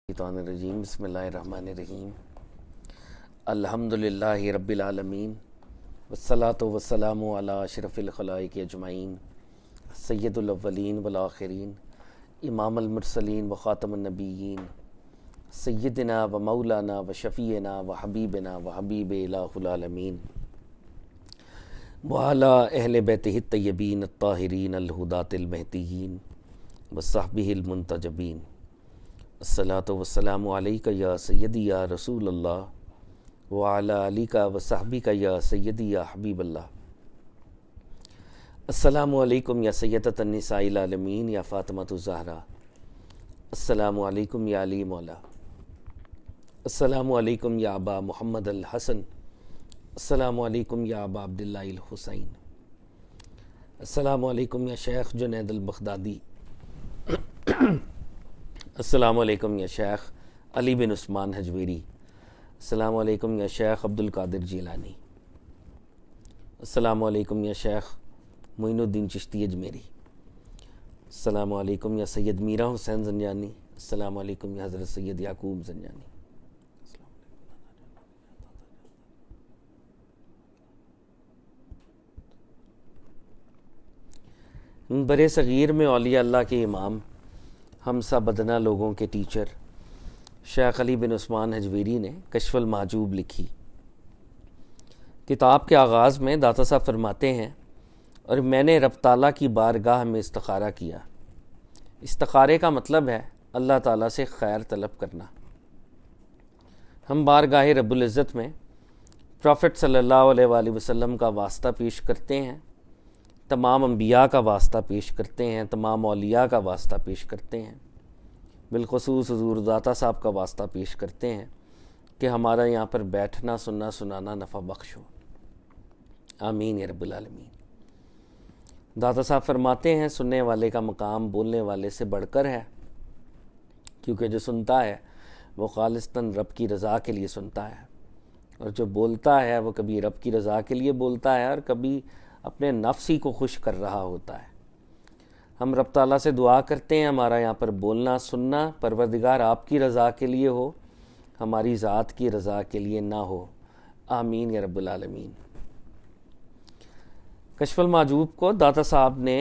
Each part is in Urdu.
الشیطان الرجیم بسم اللہ الرحمن الرحیم الحمدللہ رب العالمین والصلاة والسلام علی اشرف الخلائق اجمعین سید الاولین والآخرین امام المرسلین وخاتم النبیین سیدنا و مولانا و شفیعنا و حبیبنا و حبیب الہ العالمین وعلی اہل بیتہ الطیبین الطاہرین الہداۃ المہدیین وصحبہ المنتجبین الصلاۃ والسلام علیکہ یا سیدی یا رسول اللہ وعلی آلکہ وصحبکہ یا سیدی یا حبیب اللہ. السلام علیکم یا سیدۃ النساء العالمین یا فاطمۃ الزہرا. السلام علیکم یا علی مولا. السلام علیکم یا ابا محمد الحسن. السلام علیکم یا ابا عبداللہ الحسین. السلام علیکم یا شیخ جنید البغدادی. السلام علیکم یا شیخ علی بن عثمان حجویری. السلام علیکم یا شیخ عبد القادر جیلانی. السلام علیکم یا شیخ معین الدین چشتی اجمیری. السلام علیکم یا سید میرا حسین زنجانی. السلام علیکم یا حضرت سید یعقوب زنجانی. برِ صغیر میں اولیاء اللہ کے امام، ہم سب ادنا لوگوں کے ٹیچر شیخ علی بن عثمان حجویری نے کشف المحجوب لکھی. کتاب کے آغاز میں داتا صاحب فرماتے ہیں، اور میں نے رب تعالیٰ کی بارگاہ میں استخارہ کیا. استخارے کا مطلب ہے اللہ تعالیٰ سے خیر طلب کرنا. ہم بارگاہ رب العزت میں پروفٹ صلی اللہ علیہ وآلہ وسلم کا واسطہ پیش کرتے ہیں، تمام انبیاء کا واسطہ پیش کرتے ہیں، تمام اولیاء کا واسطہ پیش کرتے ہیں، بالخصوص حضور داتا صاحب کا واسطہ پیش کرتے ہیں کہ ہمارا یہاں پر بیٹھنا سننا سنانا نفع بخش ہو. آمین یا رب العالمین. داتا صاحب فرماتے ہیں، سننے والے کا مقام بولنے والے سے بڑھ کر ہے، کیونکہ جو سنتا ہے وہ خالصتاً رب کی رضا کے لیے سنتا ہے، اور جو بولتا ہے وہ کبھی رب کی رضا کے لیے بولتا ہے اور کبھی اپنے نفس ہی کو خوش کر رہا ہوتا ہے. ہم رب تعالیٰ سے دعا کرتے ہیں ہمارا یہاں پر بولنا سننا پروردگار آپ کی رضا کے لیے ہو، ہماری ذات کی رضا کے لیے نہ ہو. آمین یا رب العالمین. کشف المحجوب کو داتا صاحب نے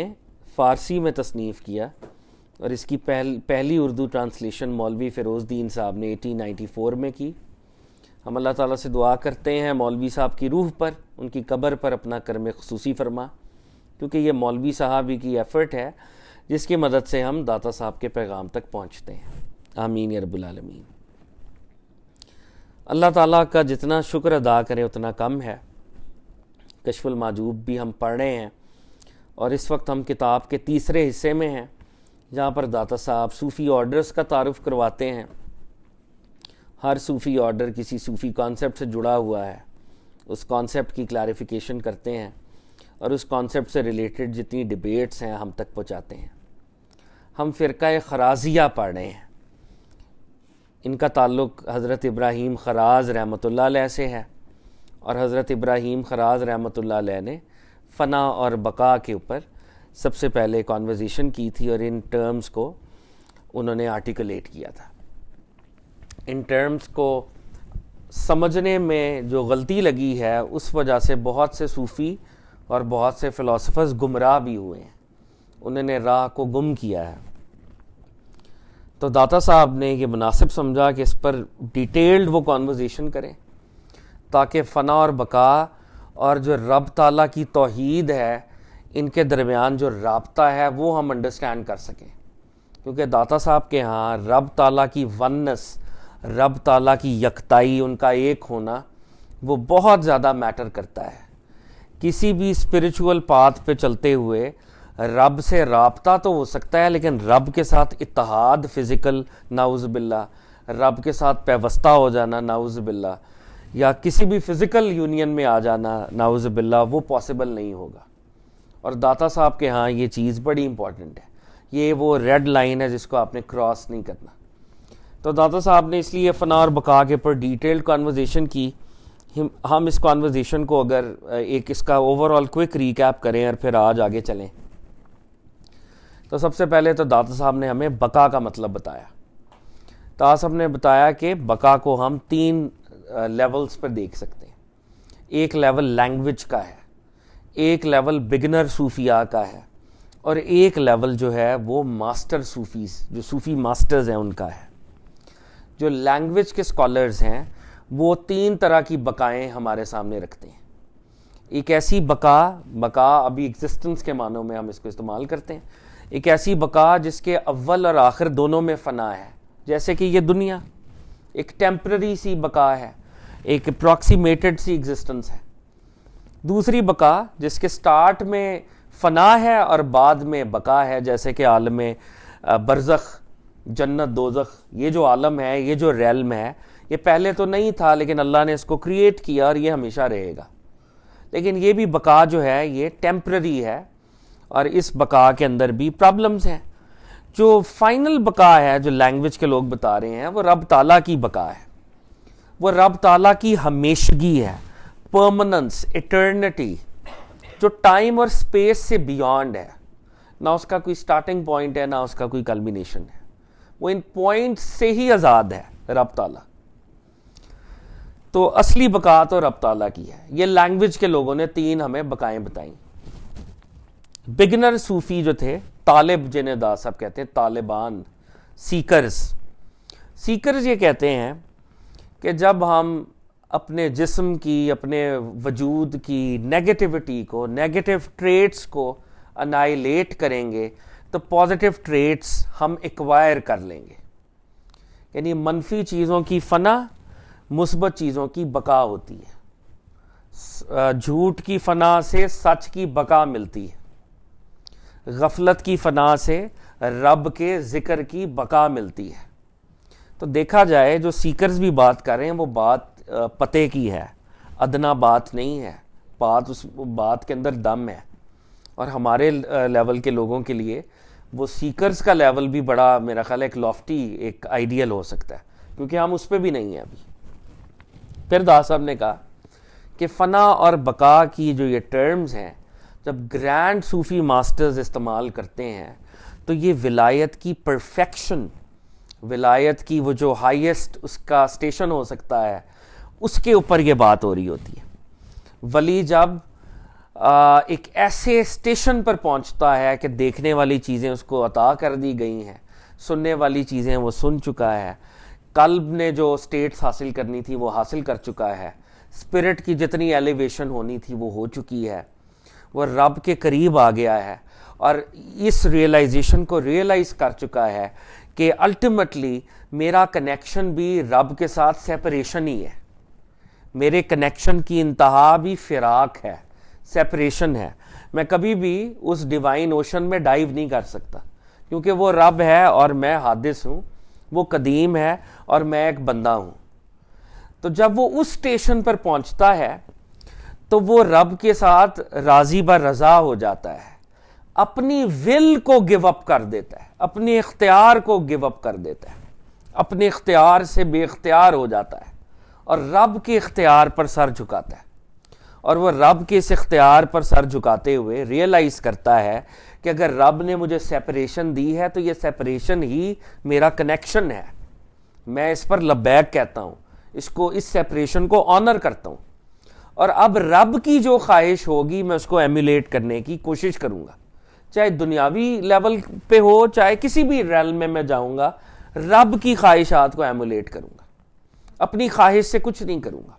فارسی میں تصنیف کیا، اور اس کی پہلی اردو ٹرانسلیشن مولوی فیروز دین صاحب نے 1894 میں کی. ہم اللہ تعالیٰ سے دعا کرتے ہیں مولوی صاحب کی روح پر، ان کی قبر پر اپنا کرم خصوصی فرما، کیونکہ یہ مولوی صاحب ہی کی ایفرٹ ہے جس کی مدد سے ہم داتا صاحب کے پیغام تک پہنچتے ہیں. آمین یا رب العالمین. اللہ تعالیٰ کا جتنا شکر ادا کرے اتنا کم ہے. کشف المحجوب بھی ہم پڑھ رہے ہیں، اور اس وقت ہم کتاب کے تیسرے حصے میں ہیں، جہاں پر داتا صاحب صوفی آرڈرز کا تعارف کرواتے ہیں. ہر صوفی آرڈر کسی صوفی کانسیپٹ سے جڑا ہوا ہے، اس کانسیپٹ کی کلیریفیکیشن کرتے ہیں، اور اس کانسیپٹ سے ریلیٹڈ جتنی ڈیبیٹس ہیں ہم تک پہنچاتے ہیں. ہم فرقہ خرازیہ پڑھ رہے ہیں. ان کا تعلق حضرت ابراہیم خراز رحمۃ اللہ علیہ سے ہے، اور حضرت ابراہیم خراز رحمۃ اللہ علیہ نے فنا اور بقا کے اوپر سب سے پہلے کانورزیشن کی تھی، اور ان ٹرمز کو انہوں نے آرٹیکولیٹ کیا تھا. ان ٹرمز کو سمجھنے میں جو غلطی لگی ہے اس وجہ سے بہت سے صوفی اور بہت سے فلاسفرز گمراہ بھی ہوئے ہیں، انہوں نے راہ کو گم کیا ہے. تو داتا صاحب نے یہ مناسب سمجھا کہ اس پر ڈیٹیلڈ وہ کانورزیشن کریں، تاکہ فنا اور بقا اور جو رب تعالیٰ کی توحید ہے ان کے درمیان جو رابطہ ہے وہ ہم انڈرسٹینڈ کر سکیں. کیونکہ داتا صاحب کے ہاں رب تعالیٰ کی ونس، رب تعالیٰ کی یکتائی، ان کا ایک ہونا وہ بہت زیادہ میٹر کرتا ہے. کسی بھی اسپریچول پاتھ پہ چلتے ہوئے رب سے رابطہ تو ہو سکتا ہے، لیکن رب کے ساتھ اتحاد فزیکل نعوذ باللہ، رب کے ساتھ پیوستہ ہو جانا نعوذ باللہ، یا کسی بھی فزیکل یونین میں آ جانا نعوذ باللہ، وہ پاسبل نہیں ہوگا. اور داتا صاحب کے ہاں یہ چیز بڑی امپورٹنٹ ہے. یہ وہ ریڈ لائن ہے جس کو آپ نے کراس نہیں کرنا. تو داتا صاحب نے اس لیے فنا اور بقا کے پر ڈیٹیلڈ کانورزیشن کی. ہم اس کانورزیشن کو اگر ایک اس کا اوور آل کوئک ریکیپ کریں اور پھر آج آگے چلیں، تو سب سے پہلے تو داتا صاحب نے ہمیں بقا کا مطلب بتایا. تو صاحب نے بتایا کہ بقا کو ہم 3 لیولز پر دیکھ سکتے ہیں. ایک لیول لینگویج کا ہے, ایک لیول بگنر صوفیاء کا ہے, اور ایک لیول جو ہے وہ ماسٹر صوفیز, جو صوفی ماسٹرز ہیں ان کا ہے. جو لینگویج کے سکالرز ہیں وہ 3 طرح کی بقائیں ہمارے سامنے رکھتے ہیں. ایک ایسی بقا ابھی ایگزسٹنس کے معنوں میں ہم اس کو استعمال کرتے ہیں, ایک ایسی بقا جس کے اول اور آخر دونوں میں فنا ہے, جیسے کہ یہ دنیا ایک ٹیمپرری سی بقا ہے, ایک اپروکسیمیٹڈ سی ایگزسٹنس ہے. دوسری بقا جس کے سٹارٹ میں فنا ہے اور بعد میں بقا ہے, جیسے کہ عالم برزخ, جنت دوزخ, یہ جو عالم ہے, یہ جو ریلم ہے, یہ پہلے تو نہیں تھا لیکن اللہ نے اس کو کریٹ کیا اور یہ ہمیشہ رہے گا. لیکن یہ بھی بقا جو ہے یہ ٹیمپرری ہے, اور اس بقا کے اندر بھی پرابلمز ہیں. جو فائنل بقا ہے جو لینگویج کے لوگ بتا رہے ہیں وہ رب تعالیٰ کی بقا ہے, وہ رب تعالیٰ کی ہمیشگی ہے, پرماننس, ایٹرنٹی, جو ٹائم اور اسپیس سے بیانڈ ہے. نہ اس کا کوئی سٹارٹنگ پوائنٹ ہے نہ اس کا کوئی کلمینیشن ہے, وہ ان پوائنٹ سے ہی آزاد ہے رب تعالیٰ. تو اصلی بقا تو رب تعالیٰ کی ہے. یہ لینگویج کے لوگوں نے 3 ہمیں بقائیں بتائیں. بگنر صوفی جو تھے, طالب جنہیں دا صاحب کہتے ہیں, طالبان, سیکرز یہ کہتے ہیں کہ جب ہم اپنے جسم کی, اپنے وجود کی نیگیٹیوٹی کو, نیگیٹیو ٹریٹس کو انائلیٹ کریں گے تو پازیٹیو ٹریٹس ہم ایکوائر کر لیں گے. یعنی منفی چیزوں کی فنا, مثبت چیزوں کی بقا ہوتی ہے. جھوٹ کی فنا سے سچ کی بقا ملتی ہے, غفلت کی فنا سے رب کے ذکر کی بقا ملتی ہے. تو دیکھا جائے جو سیکرز بھی بات کر رہے ہیں وہ بات پتے کی ہے, ادنا بات نہیں ہے, بات اس بات کے اندر دم ہے. اور ہمارے لیول کے لوگوں کے لیے وہ سیکرز کا لیول بھی بڑا میرا خیال ہے ایک لافٹی, ایک آئیڈیل ہو سکتا ہے, کیونکہ ہم اس پہ بھی نہیں ہیں ابھی. پھر دا صاحب نے کہا کہ فنا اور بقا کی جو یہ ٹرمز ہیں جب گرینڈ صوفی ماسٹرز استعمال کرتے ہیں تو یہ ولایت کی پرفیکشن, ولایت کی وہ جو ہائیسٹ اس کا سٹیشن ہو سکتا ہے, اس کے اوپر یہ بات ہو رہی ہوتی ہے. ولی جب ایک ایسے سٹیشن پر پہنچتا ہے کہ دیکھنے والی چیزیں اس کو عطا کر دی گئی ہیں, سننے والی چیزیں وہ سن چکا ہے, قلب نے جو سٹیٹس حاصل کرنی تھی وہ حاصل کر چکا ہے, اسپرٹ کی جتنی ایلیویشن ہونی تھی وہ ہو چکی ہے, وہ رب کے قریب آ گیا ہے, اور اس ریئلائزیشن کو ریئلائز کر چکا ہے کہ الٹیمیٹلی میرا کنیکشن بھی رب کے ساتھ سیپریشن ہی ہے, میرے کنیکشن کی انتہا بھی فراق ہے, سیپریشن ہے. میں کبھی بھی اس ڈیوائن اوشن میں ڈائیو نہیں کر سکتا, کیونکہ وہ رب ہے اور میں حادث ہوں, وہ قدیم ہے اور میں ایک بندہ ہوں. تو جب وہ اس سٹیشن پر پہنچتا ہے تو وہ رب کے ساتھ راضی برضا ہو جاتا ہے, اپنی ول کو گیو اپ کر دیتا ہے, اپنے اختیار کو گیو اپ کر دیتا ہے, اپنے اختیار سے بے اختیار ہو جاتا ہے اور رب کے اختیار پر سر جھکاتا ہے. اور وہ رب کے اس اختیار پر سر جھکاتے ہوئے ریئلائز کرتا ہے کہ اگر رب نے مجھے سیپریشن دی ہے تو یہ سیپریشن ہی میرا کنیکشن ہے, میں اس پر لبیک کہتا ہوں, اس سیپریشن کو آنر کرتا ہوں, اور اب رب کی جو خواہش ہوگی میں اس کو ایمولیٹ کرنے کی کوشش کروں گا, چاہے دنیاوی لیول پہ ہو چاہے کسی بھی ریلم میں جاؤں گا, رب کی خواہشات کو ایمولیٹ کروں گا, اپنی خواہش سے کچھ نہیں کروں گا.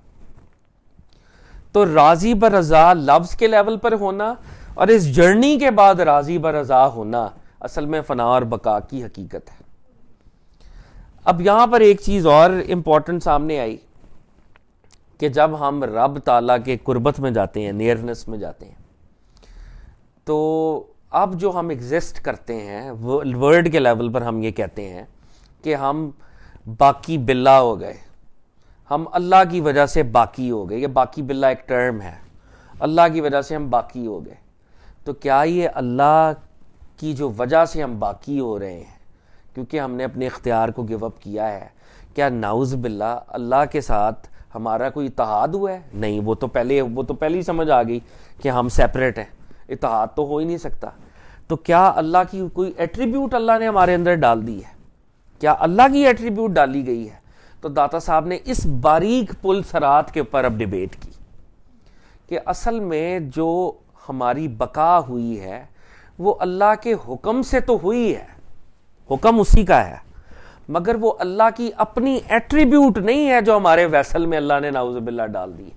تو راضی برضا لفظ کے لیول پر ہونا اور اس جرنی کے بعد راضی برضا ہونا اصل میں فنا اور بقا کی حقیقت ہے. اب یہاں پر ایک چیز اور امپورٹنٹ سامنے آئی کہ جب ہم رب تعالیٰ کے قربت میں جاتے ہیں, نیئرنس میں جاتے ہیں, تو اب جو ہم ایگزسٹ کرتے ہیں ورڈ کے لیول پر ہم یہ کہتے ہیں کہ ہم باقی باللہ ہو گئے, ہم اللہ کی وجہ سے باقی ہو گئے. یہ باقی باللہ ایک ٹرم ہے, اللہ کی وجہ سے ہم باقی ہو گئے. تو کیا یہ اللہ کی جو وجہ سے ہم باقی ہو رہے ہیں کیونکہ ہم نے اپنے اختیار کو گیو اپ کیا ہے, کیا نعوذ باللہ اللہ کے ساتھ ہمارا کوئی اتحاد ہوا ہے؟ نہیں, وہ تو پہلے ہی سمجھ آ گئی کہ ہم سیپریٹ ہیں, اتحاد تو ہو ہی نہیں سکتا. تو کیا اللہ کی کوئی ایٹریبیوٹ اللہ نے ہمارے اندر ڈال دی ہے؟ کیا اللہ کی ایٹریبیوٹ ڈالی گئی ہے؟ تو داتا صاحب نے اس باریک پل سرات کے اوپر اب ڈیبیٹ کی کہ اصل میں جو ہماری بقا ہوئی ہے وہ اللہ کے حکم سے تو ہوئی ہے، حکم اسی کا ہے، مگر وہ اللہ کی اپنی ایٹریبیوٹ نہیں ہے جو ہمارے ویسل میں اللہ نے نعوذ باللہ ڈال دی.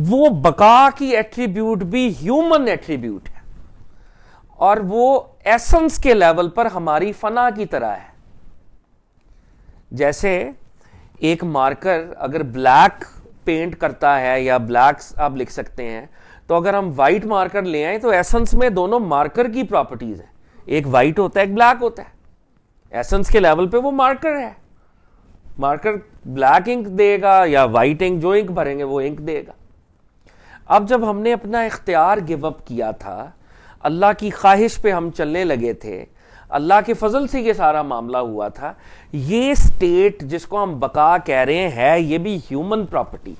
وہ بقا کی ایٹریبیوٹ بھی ہیومن ایٹریبیوٹ ہے، اور وہ ایسنس کے لیول پر ہماری فنا کی طرح ہے. جیسے ایک مارکر اگر بلیک پینٹ کرتا ہے یا بلیک آپ لکھ سکتے ہیں، تو اگر ہم وائٹ مارکر لے آئیں تو ایسنس میں دونوں مارکر کی پراپرٹیز ہیں، ایک وائٹ ہوتا ہے ایک بلیک ہوتا ہے. ایسنس کے لیول پہ وہ مارکر ہے، مارکر بلیک انک دے گا یا وائٹ انک، جو انک بھریں گے وہ انک دے گا. اب جب ہم نے اپنا اختیار گیو اپ کیا تھا، اللہ کی خواہش پہ ہم چلنے لگے تھے، اللہ کے فضل سے یہ سارا معاملہ ہوا تھا. یہ سٹیٹ جس کو ہم بقا کہہ رہے ہیں یہ بھی ہیومن پراپرٹی،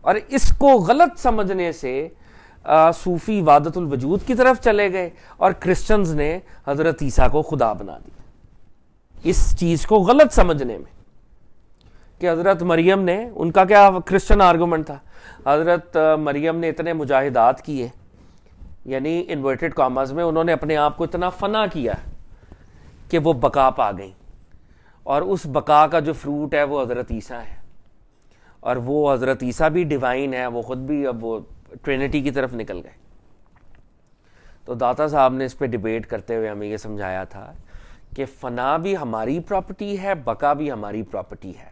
اور اس کو غلط سمجھنے سے صوفی وحدت الوجود کی طرف چلے گئے اور کرسچنز نے حضرت عیسیٰ کو خدا بنا دیا. اس چیز کو غلط سمجھنے میں کہ حضرت مریم نے، ان کا کیا کرسچن آرگومنٹ تھا، حضرت مریم نے اتنے مجاہدات کیے، یعنی انورٹڈ کاماز میں انہوں نے اپنے آپ کو اتنا فنا کیا کہ وہ بقا پا گئیں، اور اس بقا کا جو فروٹ ہے وہ حضرت عیسیٰ ہے، اور وہ حضرت عیسیٰ بھی ڈیوائن ہے، وہ خود بھی اب وہ ٹرینٹی کی طرف نکل گئے. تو داتا صاحب نے اس پہ ڈیبیٹ کرتے ہوئے ہمیں یہ سمجھایا تھا کہ فنا بھی ہماری پراپرٹی ہے، بقا بھی ہماری پراپرٹی ہے،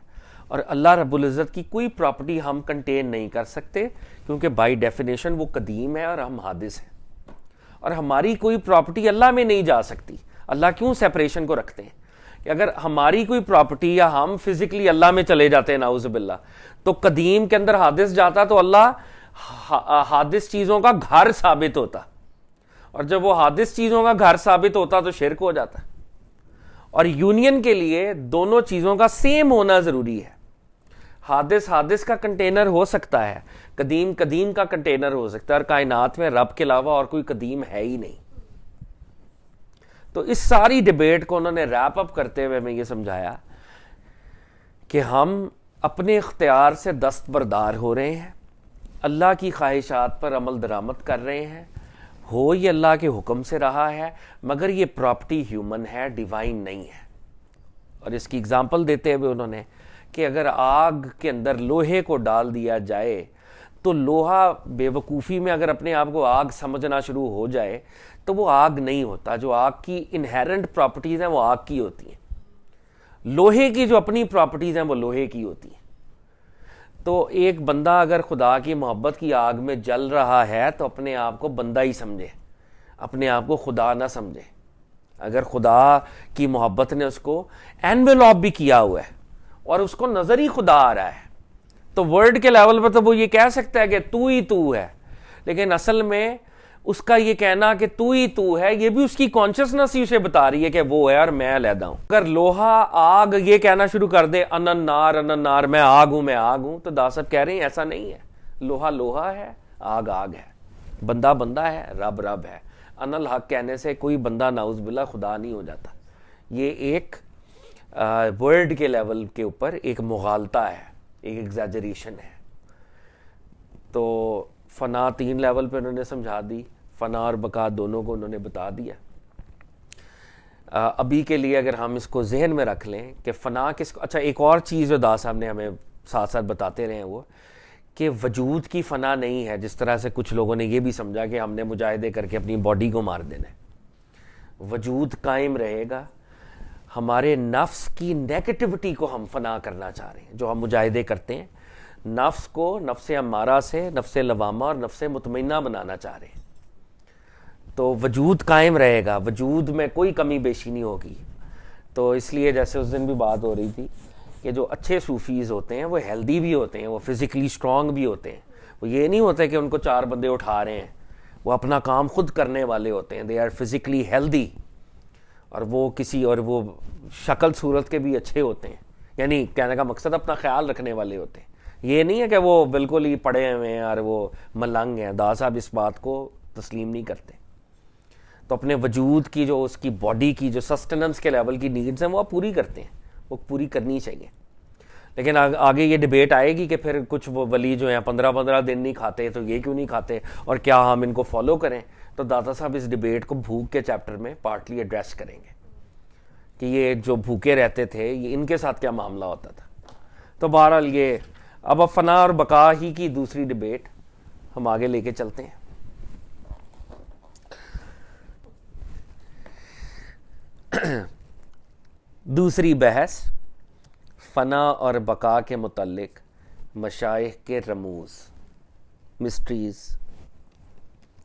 اور اللہ رب العزت کی کوئی پراپرٹی ہم کنٹین نہیں کر سکتے، کیونکہ بائی ڈیفینیشن وہ قدیم ہے اور ہم حادث ہیں، اور ہماری کوئی پراپرٹی اللہ میں نہیں جا سکتی. اللہ کیوں سیپریشن کو رکھتے ہیں کہ اگر ہماری کوئی پراپرٹی یا ہم فزیکلی اللہ میں چلے جاتے ہیں نعوذ باللہ، تو قدیم کے اندر حادث جاتا تو اللہ حادث چیزوں کا گھر ثابت ہوتا، اور جب وہ حادث چیزوں کا گھر ثابت ہوتا تو شرک ہو جاتا. اور یونین کے لیے دونوں چیزوں کا سیم ہونا ضروری ہے. حادث کا کنٹینر ہو سکتا ہے، قدیم کا کنٹینر ہو سکتا ہے، اور کائنات میں رب کے علاوہ اور کوئی قدیم ہے ہی نہیں. تو اس ساری ڈیبیٹ کو انہوں نے ریپ اپ کرتے ہوئے ہمیں یہ سمجھایا کہ ہم اپنے اختیار سے دستبردار ہو رہے ہیں، اللہ کی خواہشات پر عمل درآمد کر رہے ہیں، ہو یہ اللہ کے حکم سے رہا ہے، مگر یہ پراپرٹی ہیومن ہے، ڈیوائن نہیں ہے. اور اس کی اگزامپل دیتے ہوئے انہوں نے کہ اگر آگ کے اندر لوہے کو ڈال دیا جائے تو لوہا بے وقوفی میں اگر اپنے آپ کو آگ سمجھنا شروع ہو جائے تو وہ آگ نہیں ہوتا. جو آگ کی انہیرنٹ پراپرٹیز ہیں وہ آگ کی ہوتی ہیں، لوہے کی جو اپنی پراپرٹیز ہیں وہ لوہے کی ہوتی ہیں. تو ایک بندہ اگر خدا کی محبت کی آگ میں جل رہا ہے تو اپنے آپ کو بندہ ہی سمجھے، اپنے آپ کو خدا نہ سمجھے. اگر خدا کی محبت نے اس کو انویلوپ بھی کیا ہوا ہے اور اس کو نظر ہی خدا آ رہا ہے، تو ورڈ کے لیول پر تو وہ یہ کہہ سکتا ہے کہ تو ہی تو ہے، لیکن اصل میں اس کا یہ کہنا کہ تو ہی تو ہے یہ بھی اس کی کانشسنس ہی اسے بتا رہی ہے کہ وہ ہے اور میں علیحدہ ہوں. اگر لوہا آگ یہ کہنا شروع کر دے انن نار میں آگ ہوں، تو دا صاحب کہہ رہے ہیں ایسا نہیں ہے. لوہا ہے، آگ ہے، بندہ ہے، رب ہے. ان الحق کہنے سے کوئی بندہ نعوذ باللہ خدا نہیں ہو جاتا. یہ ایک ورڈ کے لیول کے اوپر ایک مغالطہ ہے، ایک ایگزیجریشن ہے. تو فنا 3 لیول پہ انہوں نے سمجھا دی، فنا اور بقا دونوں کو انہوں نے بتا دیا. ابھی کے لیے اگر ہم اس کو ذہن میں رکھ لیں کہ فنا کس کو، اچھا ایک اور چیز جو دا صاحب نے ہمیں ساتھ ساتھ بتاتے رہے ہیں وہ کہ وجود کی فنا نہیں ہے، جس طرح سے کچھ لوگوں نے یہ بھی سمجھا کہ ہم نے مجاہدے کر کے اپنی باڈی کو مار دینا ہے. وجود قائم رہے گا. ہمارے نفس کی نیگیٹیوٹی کو ہم فنا کرنا چاہ رہے ہیں، جو ہم مجاہدے کرتے ہیں، نفس کو نفس امارہ سے نفس لوامہ اور نفس مطمئنہ بنانا چاہ رہے ہیں. تو وجود قائم رہے گا، وجود میں کوئی کمی بیشی نہیں ہوگی. تو اس لیے جیسے اس دن بھی بات ہو رہی تھی کہ جو اچھے صوفیز ہوتے ہیں وہ ہیلدی بھی ہوتے ہیں، وہ فزیکلی اسٹرانگ بھی ہوتے ہیں. وہ یہ نہیں ہوتے کہ ان کو 4 بندے اٹھا رہے ہیں، وہ اپنا کام خود کرنے والے ہوتے ہیں. دے آر فزیکلی ہیلدی، اور وہ وہ شکل صورت کے بھی اچھے ہوتے ہیں. یعنی کہنے کا مقصد اپنا خیال رکھنے والے ہوتے ہیں. یہ نہیں ہے کہ وہ بالکل ہی پڑے ہوئے ہیں اور وہ ملنگ ہیں. دا صاحب اس بات کو تسلیم نہیں کرتے. تو اپنے وجود کی جو اس کی باڈی کی جو سسٹیننس کے لیول کی نیڈز ہیں وہ آپ پوری کرتے ہیں, وہ پوری کرنی چاہیے. لیکن آگے یہ ڈبیٹ آئے گی کہ پھر کچھ وہ ولی جو ہیں 15 دن نہیں کھاتے, تو یہ کیوں نہیں کھاتے اور کیا ہم ان کو فالو کریں. تو داتا صاحب اس ڈبیٹ کو بھوک کے چیپٹر میں پارٹلی ایڈریس کریں گے کہ یہ جو بھوکے رہتے تھے یہ ان کے ساتھ کیا معاملہ ہوتا تھا. تو بہرحال یہ اب فنا اور بقا ہی کی دوسری ڈبیٹ ہم آگے لے کے چلتے ہیں. دوسری بحث فنا اور بقا کے متعلق مشائخ کے رموز, مسٹریز,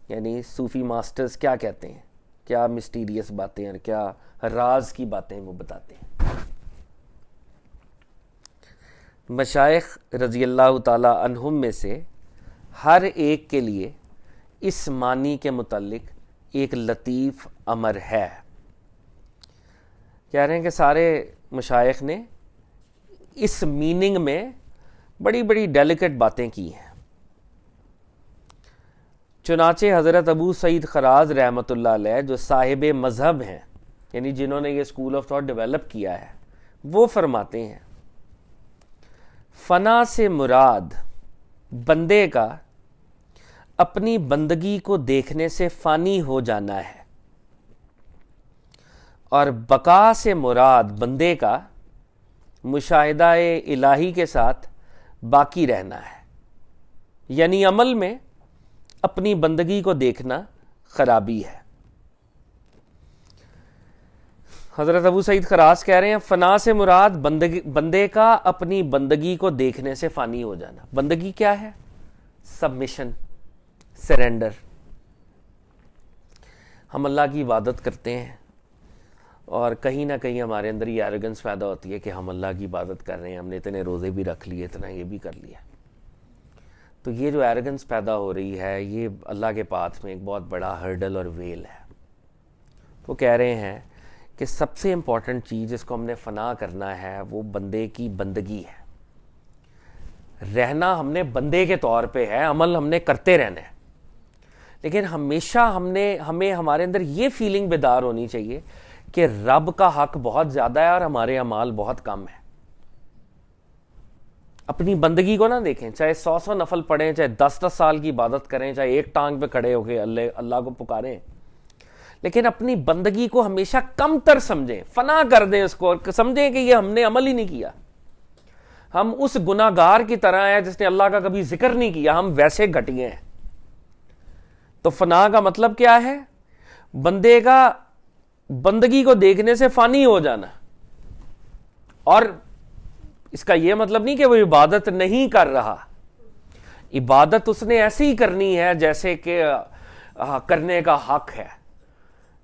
یعنی صوفی ماسٹرز کیا کہتے ہیں, کیا مسٹیریس باتیں اور کیا راز کی باتیں وہ بتاتے ہیں. مشائخ رضی اللہ تعالی عنہم میں سے ہر ایک کے لیے اس معنی کے متعلق ایک لطیف امر ہے. کہہ رہے ہیں کہ سارے مشائخ نے اس میننگ میں بڑی بڑی ڈیلیکیٹ باتیں کی ہیں. چنانچہ حضرت ابو سعید خراز رحمۃ اللہ علیہ جو صاحب مذہب ہیں, یعنی جنہوں نے یہ اسکول آف تھاٹ ڈیولپ کیا ہے, وہ فرماتے ہیں فنا سے مراد بندے کا اپنی بندگی کو دیکھنے سے فانی ہو جانا ہے, اور بقا سے مراد بندے کا مشاہدہ الہی کے ساتھ باقی رہنا ہے. یعنی عمل میں اپنی بندگی کو دیکھنا خرابی ہے. حضرت ابو سعید خراز کہہ رہے ہیں فنا سے مراد بندے کا اپنی بندگی کو دیکھنے سے فانی ہو جانا. بندگی کیا ہے؟ Submission, surrender. ہم اللہ کی عبادت کرتے ہیں اور کہیں نہ کہیں ہمارے اندر یہ ایروگنس پیدا ہوتی ہے کہ ہم اللہ کی عبادت کر رہے ہیں, ہم نے اتنے روزے بھی رکھ لیے, اتنا یہ بھی کر لیا. تو یہ جو ایروگنس پیدا ہو رہی ہے یہ اللہ کے پاتھ میں ایک بہت بڑا ہرڈل اور ویل ہے. وہ کہہ رہے ہیں کہ سب سے امپورٹنٹ چیز جس کو ہم نے فنا کرنا ہے وہ بندے کی بندگی ہے. رہنا ہم نے بندے کے طور پہ ہے, عمل ہم نے کرتے رہنا ہے, لیکن ہمیشہ ہمیں ہمارے اندر یہ فیلنگ بیدار ہونی چاہیے کہ رب کا حق بہت زیادہ ہے اور ہمارے اعمال بہت کم ہے. اپنی بندگی کو نہ دیکھیں, چاہے 100 نفل پڑھیں, چاہے 10 سال کی عبادت کریں, چاہے ایک ٹانگ پہ کھڑے ہو کے اللہ کو پکاریں, لیکن اپنی بندگی کو ہمیشہ کم تر سمجھیں, فنا کر دیں اس کو, سمجھیں کہ یہ ہم نے عمل ہی نہیں کیا, ہم اس گناہگار کی طرح ہیں جس نے اللہ کا کبھی ذکر نہیں کیا, ہم ویسے گھٹیے ہیں. تو فنا کا مطلب کیا ہے؟ بندے کا بندگی کو دیکھنے سے فانی ہو جانا. اور اس کا یہ مطلب نہیں کہ وہ عبادت نہیں کر رہا, عبادت اس نے ایسی ہی کرنی ہے جیسے کہ کرنے کا حق ہے,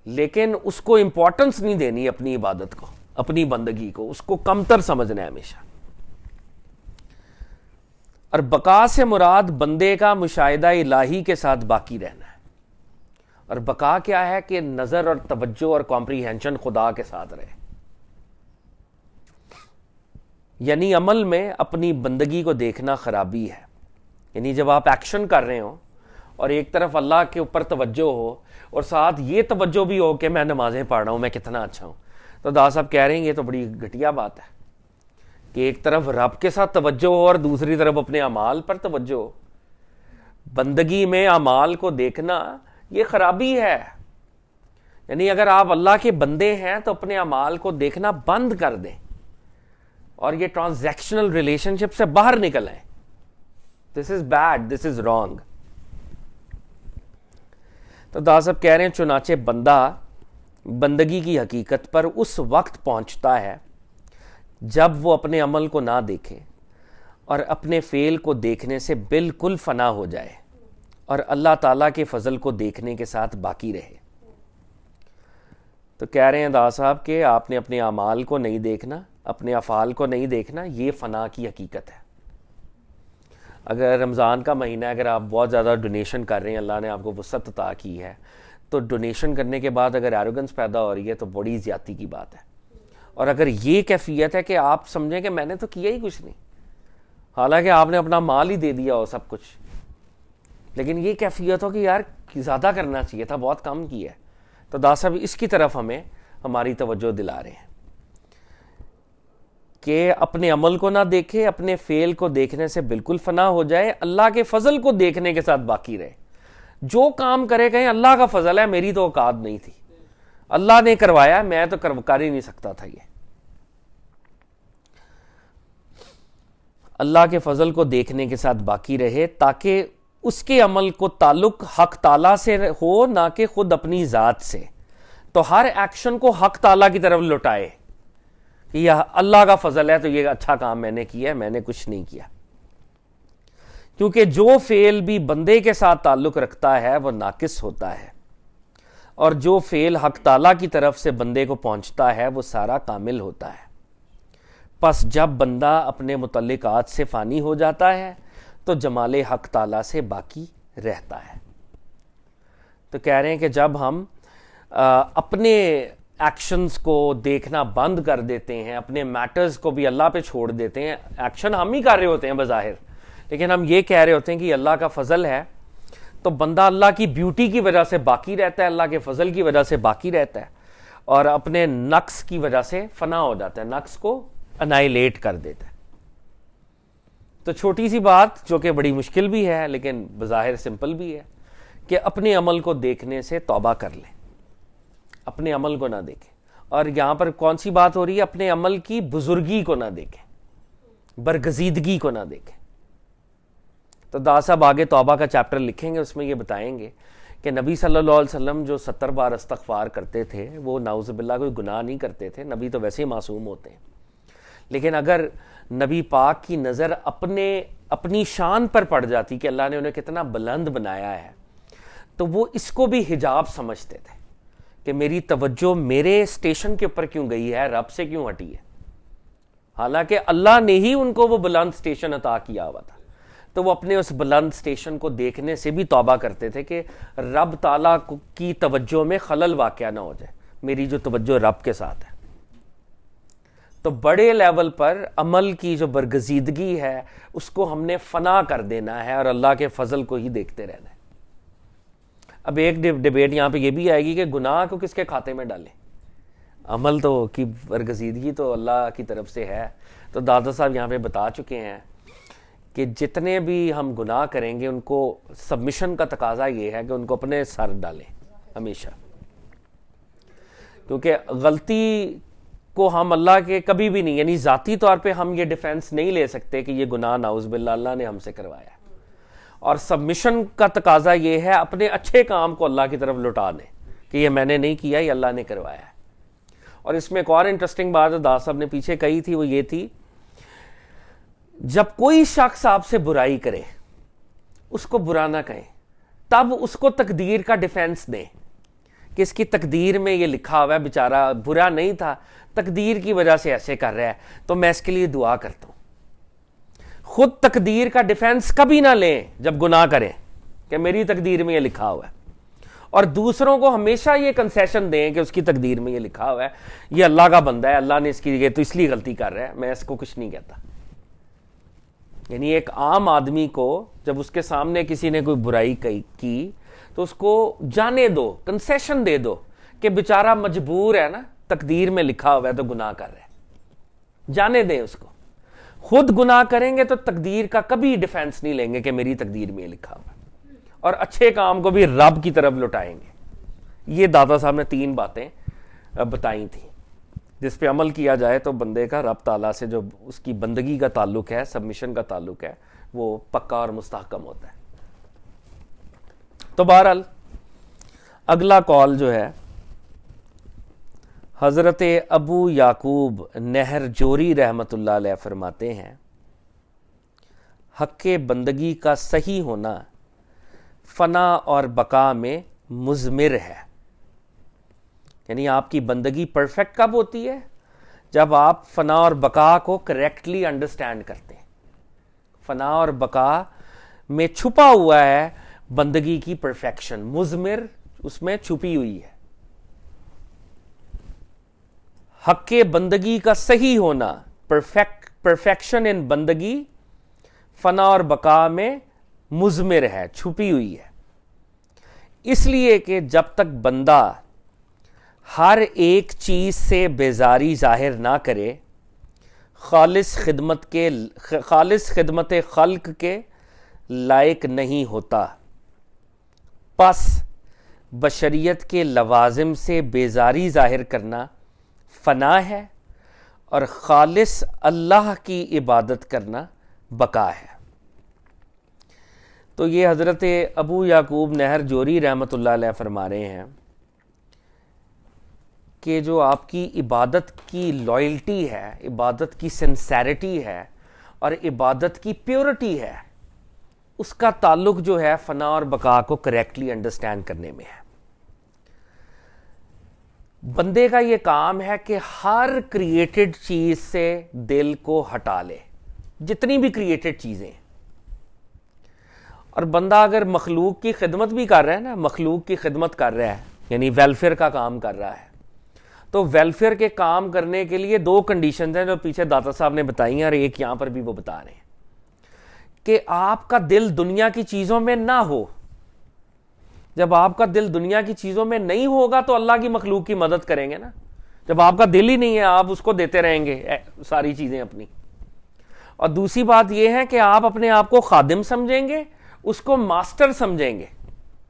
لیکن اس کو امپورٹنس نہیں دینی اپنی عبادت کو, اپنی بندگی کو, اس کو کم تر سمجھنا ہے ہمیشہ. اور بقا سے مراد بندے کا مشاہدہ الہی کے ساتھ باقی رہنا ہے. اور بقا کیا ہے؟ کہ نظر اور توجہ اور کمپریہنشن خدا کے ساتھ رہے. یعنی عمل میں اپنی بندگی کو دیکھنا خرابی ہے. یعنی جب آپ ایکشن کر رہے ہو اور ایک طرف اللہ کے اوپر توجہ ہو اور ساتھ یہ توجہ بھی ہو کہ میں نمازیں پڑھ رہا ہوں, میں کتنا اچھا ہوں, تو دا صاحب کہہ رہے ہیں یہ تو بڑی گھٹیا بات ہے کہ ایک طرف رب کے ساتھ توجہ ہو اور دوسری طرف اپنے اعمال پر توجہ ہو. بندگی میں اعمال کو دیکھنا یہ خرابی ہے. یعنی اگر آپ اللہ کے بندے ہیں تو اپنے اعمال کو دیکھنا بند کر دیں اور یہ ٹرانزیکشنل ریلیشن شپ سے باہر نکل آئیں. This is bad, this is wrong. تو دا صاحب کہہ رہے ہیں چنانچہ بندہ بندگی کی حقیقت پر اس وقت پہنچتا ہے جب وہ اپنے عمل کو نہ دیکھے اور اپنے فعل کو دیکھنے سے بالکل فنا ہو جائے اور اللہ تعالیٰ کے فضل کو دیکھنے کے ساتھ باقی رہے. تو کہہ رہے ہیں دا صاحب کہ آپ نے اپنے اعمال کو نہیں دیکھنا, اپنے افعال کو نہیں دیکھنا, یہ فنا کی حقیقت ہے. اگر رمضان کا مہینہ ہے, اگر آپ بہت زیادہ ڈونیشن کر رہے ہیں, اللہ نے آپ کو وسعت عطا کی ہے, تو ڈونیشن کرنے کے بعد اگر ایروگنس پیدا ہو رہی ہے تو بڑی زیادتی کی بات ہے. اور اگر یہ کیفیت ہے کہ آپ سمجھیں کہ میں نے تو کیا ہی کچھ نہیں, حالانکہ آپ نے اپنا مال ہی دے دیا ہو سب کچھ, لیکن یہ کیفیت ہو کہ یار زیادہ کرنا چاہیے تھا, بہت کم کیا ہے, تو دا صاحب اس کی طرف ہمیں ہماری توجہ دلا رہے ہیں کہ اپنے عمل کو نہ دیکھے, اپنے فعل کو دیکھنے سے بالکل فنا ہو جائے, اللہ کے فضل کو دیکھنے کے ساتھ باقی رہے. جو کام کرے کہیں اللہ کا فضل ہے, میری تو اوقات نہیں تھی, اللہ نے کروایا, میں تو کر ہی نہیں سکتا تھا. یہ اللہ کے فضل کو دیکھنے کے ساتھ باقی رہے تاکہ اس کے عمل کو تعلق حق تعالیٰ سے ہو, نہ کہ خود اپنی ذات سے. تو ہر ایکشن کو حق تعالیٰ کی طرف لوٹائے کہ یہ اللہ کا فضل ہے تو یہ اچھا کام میں نے کیا ہے, میں نے کچھ نہیں کیا. کیونکہ جو فعل بھی بندے کے ساتھ تعلق رکھتا ہے وہ ناقص ہوتا ہے, اور جو فعل حق تعالیٰ کی طرف سے بندے کو پہنچتا ہے وہ سارا کامل ہوتا ہے. پس جب بندہ اپنے متعلقات سے فانی ہو جاتا ہے تو جمال حق تعالیٰ سے باقی رہتا ہے. تو کہہ رہے ہیں کہ جب ہم اپنے ایکشنز کو دیکھنا بند کر دیتے ہیں, اپنے میٹرز کو بھی اللہ پہ چھوڑ دیتے ہیں, ایکشن ہم ہی کر رہے ہوتے ہیں بظاہر, لیکن ہم یہ کہہ رہے ہوتے ہیں کہ اللہ کا فضل ہے, تو بندہ اللہ کی بیوٹی کی وجہ سے باقی رہتا ہے, اللہ کے فضل کی وجہ سے باقی رہتا ہے, اور اپنے نقص کی وجہ سے فنا ہو جاتا ہے, نقص کو انائلیٹ کر دیتا ہے. تو چھوٹی سی بات جو کہ بڑی مشکل بھی ہے لیکن بظاہر سمپل بھی ہے کہ اپنے عمل کو دیکھنے سے توبہ کر لیں, اپنے عمل کو نہ دیکھیں. اور یہاں پر کون سی بات ہو رہی ہے؟ اپنے عمل کی بزرگی کو نہ دیکھیں, برگزیدگی کو نہ دیکھیں. تو دا صاحب آگے توبہ کا چیپٹر لکھیں گے, اس میں یہ بتائیں گے کہ نبی صلی اللہ علیہ وسلم جو 70 بار استغفار کرتے تھے وہ نعوذ باللہ کوئی گناہ نہیں کرتے تھے, نبی تو ویسے ہی معصوم ہوتے ہیں. لیکن اگر نبی پاک کی نظر اپنی شان پر پڑ جاتی کہ اللہ نے انہیں کتنا بلند بنایا ہے, تو وہ اس کو بھی حجاب سمجھتے تھے کہ میری توجہ میرے اسٹیشن کے اوپر کیوں گئی ہے, رب سے کیوں ہٹی ہے, حالانکہ اللہ نے ہی ان کو وہ بلند اسٹیشن عطا کیا ہوا تھا. تو وہ اپنے اس بلند اسٹیشن کو دیکھنے سے بھی توبہ کرتے تھے کہ رب تعالیٰ کی توجہ میں خلل واقع نہ ہو جائے, میری جو توجہ رب کے ساتھ ہے. تو بڑے لیول پر عمل کی جو برگزیدگی ہے اس کو ہم نے فنا کر دینا ہے اور اللہ کے فضل کو ہی دیکھتے رہنا ہے. اب ایک ڈیبیٹ یہاں پہ یہ بھی آئے گی کہ گناہ کو کس کے کھاتے میں ڈالیں, عمل تو کی برگزیدگی تو اللہ کی طرف سے ہے. تو دادا صاحب یہاں پہ بتا چکے ہیں کہ جتنے بھی ہم گناہ کریں گے ان کو سبمیشن کا تقاضا یہ ہے کہ ان کو اپنے سر ڈالیں ہمیشہ, کیونکہ غلطی کو ہم اللہ کے کبھی بھی نہیں, یعنی ذاتی طور پہ ہم یہ ڈیفینس نہیں لے سکتے کہ یہ گناہ نعوذ باللہ اللہ نے ہم سے کروایا. اور سبمیشن کا تقاضا یہ ہے اپنے اچھے کام کو اللہ کی طرف لوٹا دیں کہ یہ میں نے نہیں کیا, یہ اللہ نے کروایا ہے. اور اس میں ایک اور انٹرسٹنگ بات دا صاحب نے پیچھے کہی تھی, وہ یہ تھی جب کوئی شخص آپ سے برائی کرے اس کو برا نہ کہیں, تب اس کو تقدیر کا ڈیفینس دیں کہ اس کی تقدیر میں یہ لکھا ہوا ہے, بیچارہ برا نہیں تھا, تقدیر کی وجہ سے ایسے کر رہا ہے, تو میں اس کے لیے دعا کرتا ہوں. خود تقدیر کا ڈیفینس کبھی نہ لیں جب گناہ کریں کہ میری تقدیر میں یہ لکھا ہوا ہے, اور دوسروں کو ہمیشہ یہ کنسیشن دیں کہ اس کی تقدیر میں یہ لکھا ہوا ہے, یہ اللہ کا بندہ ہے, اللہ نے اس کی تو اس لیے غلطی کر رہا ہے, میں اس کو کچھ نہیں کہتا. یعنی ایک عام آدمی کو جب اس کے سامنے کسی نے کوئی برائی کی تو اس کو جانے دو, کنسیشن دے دو کہ بیچارہ مجبور ہے نا, تقدیر میں لکھا ہوا ہے تو گناہ کر رہا ہے, جانے دیں اس کو. خود گناہ کریں گے تو تقدیر کا کبھی ڈیفینس نہیں لیں گے کہ میری تقدیر میں لکھا ہوا ہے, اور اچھے کام کو بھی رب کی طرف لوٹائیں گے. یہ دادا صاحب نے 3 باتیں بتائی تھیں جس پہ عمل کیا جائے تو بندے کا رب تعالیٰ سے جو اس کی بندگی کا تعلق ہے, سبمیشن کا تعلق ہے, وہ پکا اور مستحکم ہوتا ہے. تو بہرحال اگلا کال جو ہے حضرت ابو یعقوب نہر جوری رحمت اللہ علیہ فرماتے ہیں, حق بندگی کا صحیح ہونا فنا اور بقا میں مضمر ہے. یعنی آپ کی بندگی پرفیکٹ کب ہوتی ہے؟ جب آپ فنا اور بقا کو کریکٹلی انڈرسٹینڈ کرتے ہیں. فنا اور بقا میں چھپا ہوا ہے بندگی کی پرفیکشن, مضمر اس میں چھپی ہوئی ہے. حق بندگی کا صحیح ہونا, پرفیکشن ان بندگی فنا اور بقا میں مضمر ہے, چھپی ہوئی ہے. اس لیے کہ جب تک بندہ ہر ایک چیز سے بیزاری ظاہر نہ کرے، خالص خدمت خلق کے لائق نہیں ہوتا، پس بشریت کے لوازم سے بیزاری ظاہر کرنا فنا ہے اور خالص اللہ کی عبادت کرنا بقا ہے۔ تو یہ حضرت ابو یعقوب نہر جوری رحمۃ اللہ علیہ فرما رہے ہیں کہ جو آپ کی عبادت کی لائلٹی ہے، عبادت کی سنسیریٹی ہے اور عبادت کی پیورٹی ہے، اس کا تعلق جو ہے فنا اور بقا کو کریکٹلی انڈرسٹینڈ کرنے میں ہے۔ بندے کا یہ کام ہے کہ ہر کریٹڈ چیز سے دل کو ہٹا لے، جتنی بھی کریٹڈ چیزیں، اور بندہ اگر مخلوق کی خدمت بھی کر رہا ہے نا، مخلوق کی خدمت کر رہا ہے یعنی ویلفیئر کا کام کر رہا ہے، تو ویلفیئر کے کام کرنے کے لیے دو کنڈیشنز ہیں جو پیچھے داتا صاحب نے بتائی ہیں، اور ایک یہاں پر بھی وہ بتا رہے ہیں کہ آپ کا دل دنیا کی چیزوں میں نہ ہو۔ جب آپ کا دل دنیا کی چیزوں میں نہیں ہوگا تو اللہ کی مخلوق کی مدد کریں گے نا۔ جب آپ کا دل ہی نہیں ہے، آپ اس کو دیتے رہیں گے ساری چیزیں اپنی۔ اور دوسری بات یہ ہے کہ آپ اپنے آپ کو خادم سمجھیں گے، اس کو ماسٹر سمجھیں گے۔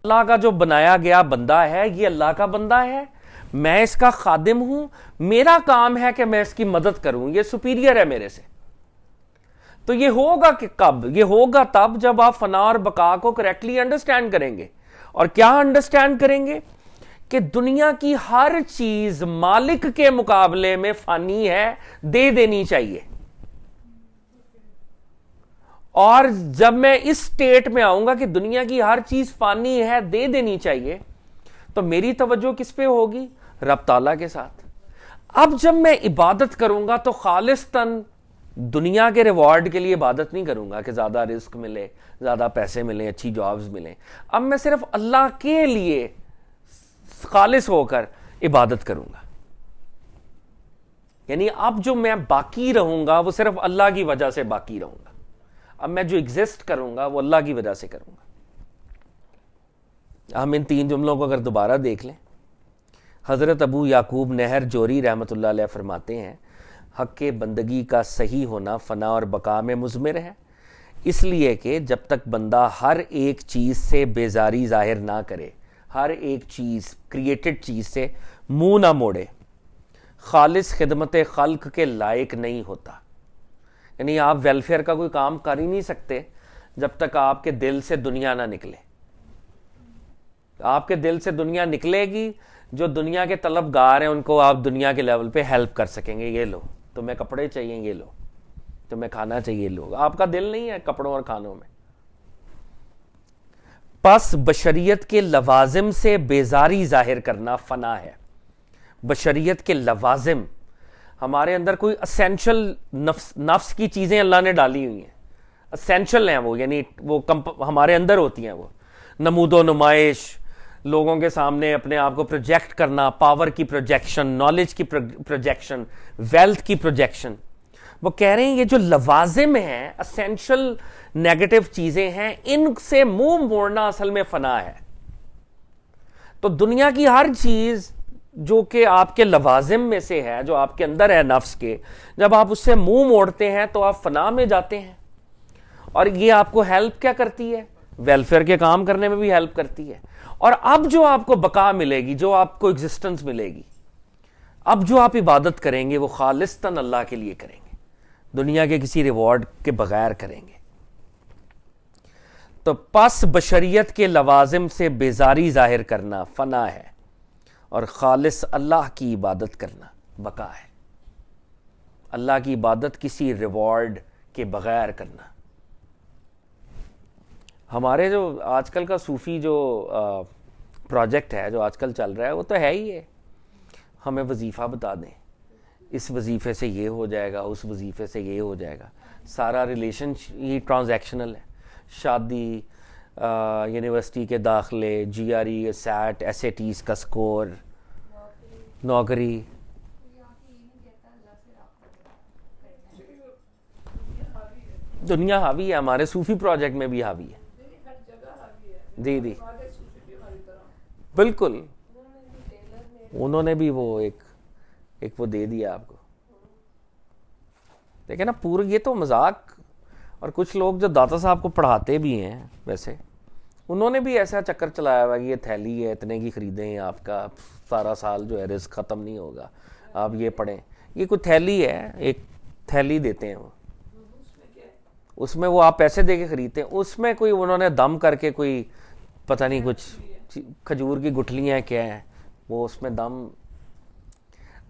اللہ کا جو بنایا گیا بندہ ہے، یہ اللہ کا بندہ ہے، میں اس کا خادم ہوں، میرا کام ہے کہ میں اس کی مدد کروں، یہ سپیریئر ہے میرے سے۔ تو یہ ہوگا کہ کب؟ یہ ہوگا تب جب آپ فنا اور بقا کو کریکٹلی انڈرسٹینڈ کریں گے۔ اور کیا انڈرسٹینڈ کریں گے؟ کہ دنیا کی ہر چیز مالک کے مقابلے میں فانی ہے، دے دینی چاہیے۔ اور جب میں اس سٹیٹ میں آؤں گا کہ دنیا کی ہر چیز فانی ہے، دے دینی چاہیے، تو میری توجہ کس پہ ہوگی؟ رب تعالیٰ کے ساتھ۔ اب جب میں عبادت کروں گا تو خالصتاً دنیا کے ریوارڈ کے لیے عبادت نہیں کروں گا کہ زیادہ رزق ملے، زیادہ پیسے ملیں، اچھی جابز ملیں۔ اب میں صرف اللہ کے لیے خالص ہو کر عبادت کروں گا، یعنی اب جو میں باقی رہوں گا وہ صرف اللہ کی وجہ سے باقی رہوں گا۔ اب میں جو ایگزسٹ کروں گا وہ اللہ کی وجہ سے کروں گا۔ ہم ان تین جملوں کو اگر دوبارہ دیکھ لیں، حضرت ابو یعقوب نہر جوری رحمۃ اللہ علیہ فرماتے ہیں حق بندگی کا صحیح ہونا فنا اور بقا میں مضمر ہے، اس لیے کہ جب تک بندہ ہر ایک چیز سے بیزاری ظاہر نہ کرے، ہر ایک چیز کریٹڈ چیز سے منہ نہ موڑے، خالص خدمت خلق کے لائق نہیں ہوتا۔ یعنی آپ ویلفیئر کا کوئی کام کر ہی نہیں سکتے جب تک آپ کے دل سے دنیا نہ نکلے۔ آپ کے دل سے دنیا نکلے گی، جو دنیا کے طلبگار ہیں ان کو آپ دنیا کے لیول پہ ہیلپ کر سکیں گے، یہ لو تمہیں کپڑے چاہیے، یہ لو تمہیں کھانا چاہیے، لو۔ آپ کا دل نہیں ہے کپڑوں اور کھانوں میں۔ پس بشریت کے لوازم سے بیزاری ظاہر کرنا فنا ہے۔ بشریت کے لوازم، ہمارے اندر کوئی اسینشل نفس کی چیزیں اللہ نے ڈالی ہوئی ہیں، اسینشل ہیں وہ، یعنی وہ ہمارے اندر ہوتی ہیں، وہ نمود و نمائش، لوگوں کے سامنے اپنے آپ کو پروجیکٹ کرنا، پاور کی پروجیکشن، نالج کی پروجیکشن، ویلتھ کی پروجیکشن۔ وہ کہہ رہے ہیں یہ جو لوازم ہیں، اسینشل نیگیٹو چیزیں ہیں، ان سے منہ موڑنا اصل میں فنا ہے۔ تو دنیا کی ہر چیز جو کہ آپ کے لوازم میں سے ہے، جو آپ کے اندر ہے نفس کے، جب آپ اس سے منہ موڑتے ہیں تو آپ فنا میں جاتے ہیں۔ اور یہ آپ کو ہیلپ کیا کرتی ہے؟ ویلفیئر کے کام کرنے میں بھی ہیلپ کرتی ہے۔ اور اب جو آپ کو بقا ملے گی، جو آپ کو ایگزسٹنس ملے گی، اب جو آپ عبادت کریں گے وہ خالصتاً اللہ کے لیے کریں گے، دنیا کے کسی ریوارڈ کے بغیر کریں گے۔ تو پس بشریت کے لوازم سے بیزاری ظاہر کرنا فنا ہے اور خالص اللہ کی عبادت کرنا بقا ہے۔ اللہ کی عبادت کسی ریوارڈ کے بغیر کرنا۔ ہمارے جو آج کل کا صوفی جو پروجیکٹ ہے، جو آج کل چل رہا ہے، وہ تو ہے ہی ہے، ہمیں وظیفہ بتا دیں، اس وظیفے سے یہ ہو جائے گا، اس وظیفے سے یہ ہو جائے گا۔ سارا ریلیشن ہی ٹرانزیکشنل ہے، شادی، یونیورسٹی کے داخلے، G R E, SAT, S A Ts کا سکور، نوکری۔ دنیا حاوی ہے، ہمارے صوفی پروجیکٹ میں بھی حاوی ہے۔ جی جی بالکل انہوں نے بھی وہ ایک وہ دے دیا آپ کو. دیکھیں نا پورا یہ تو مذاق. اور کچھ لوگ جو داتا صاحب کو پڑھاتے بھی ہیں ویسے انہوں نے بھی ایسا چکر چلایا ہوا کہ یہ تھیلی ہے اتنے کی خریدیں آپ کا سارا سال جو ہے رزق ختم نہیں ہوگا, آپ یہ پڑھیں. یہ کوئی تھیلی ہے, ایک تھیلی دیتے ہیں وہ, اس میں وہ آپ پیسے دے کے خریدتے ہیں, اس میں کوئی انہوں نے دم کر کے کوئی پتہ نہیں کچھ کھجور کی گٹھلیاں کیا ہیں وہ اس میں دم.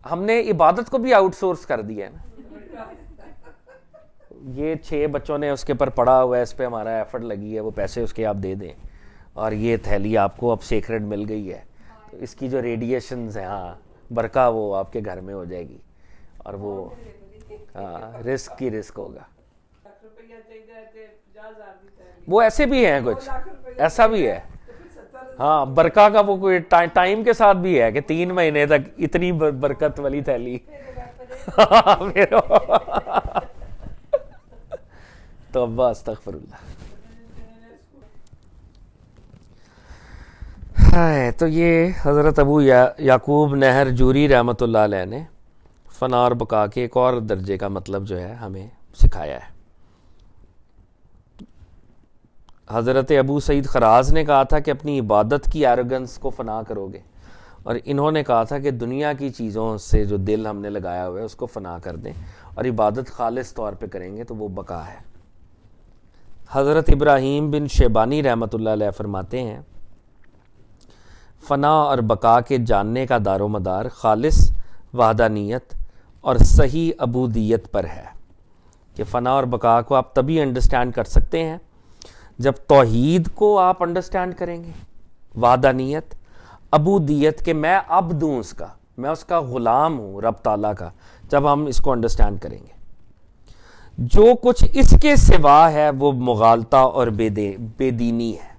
ہم نے عبادت کو بھی آؤٹ سورس کر دیا ہے نا. یہ 6 بچوں نے اس کے پر پڑھا ہوا ہے, اس پہ ہمارا ایفرٹ لگی ہے, وہ پیسے اس کے آپ دے دیں اور یہ تھیلی آپ کو اب سیکریٹ مل گئی ہے, تو اس کی جو ریڈیشنز ہیں ہاں برکہ وہ آپ کے گھر میں ہو جائے گی اور وہ رزق کی رزق ہوگا. وہ ایسے بھی ہیں کچھ ایسا بھی ہے ہاں, برکہ کا وہ کوئی ٹائم کے ساتھ بھی ہے کہ 3 مہینے تک اتنی برکت والی تھیلی. تو ابا استغفر اللہ. تو یہ حضرت ابو یعقوب نہر جوری رحمۃ اللہ علیہ نے فنا اور بقا کے ایک اور درجے کا مطلب جو ہے ہمیں سکھایا ہے. حضرت ابو سعید خراز نے کہا تھا کہ اپنی عبادت کی ایروگنس کو فنا کرو گے, اور انہوں نے کہا تھا کہ دنیا کی چیزوں سے جو دل ہم نے لگایا ہوا ہے اس کو فنا کر دیں اور عبادت خالص طور پہ کریں گے تو وہ بقا ہے. حضرت ابراہیم بن شیبانی رحمۃ اللہ علیہ فرماتے ہیں فنا اور بقا کے جاننے کا دار و مدار خالص وحدانیت اور صحیح عبودیت پر ہے, کہ فنا اور بقا کو آپ تبھی انڈرسٹینڈ کر سکتے ہیں جب توحید کو آپ انڈرسٹینڈ کریں گے, وحدانیت, عبودیت کہ میں عبد ہوں اس کا, میں اس کا غلام ہوں رب تعالیٰ کا, جب ہم اس کو انڈرسٹینڈ کریں گے. جو کچھ اس کے سوا ہے وہ مغالطہ اور بے دینی ہے.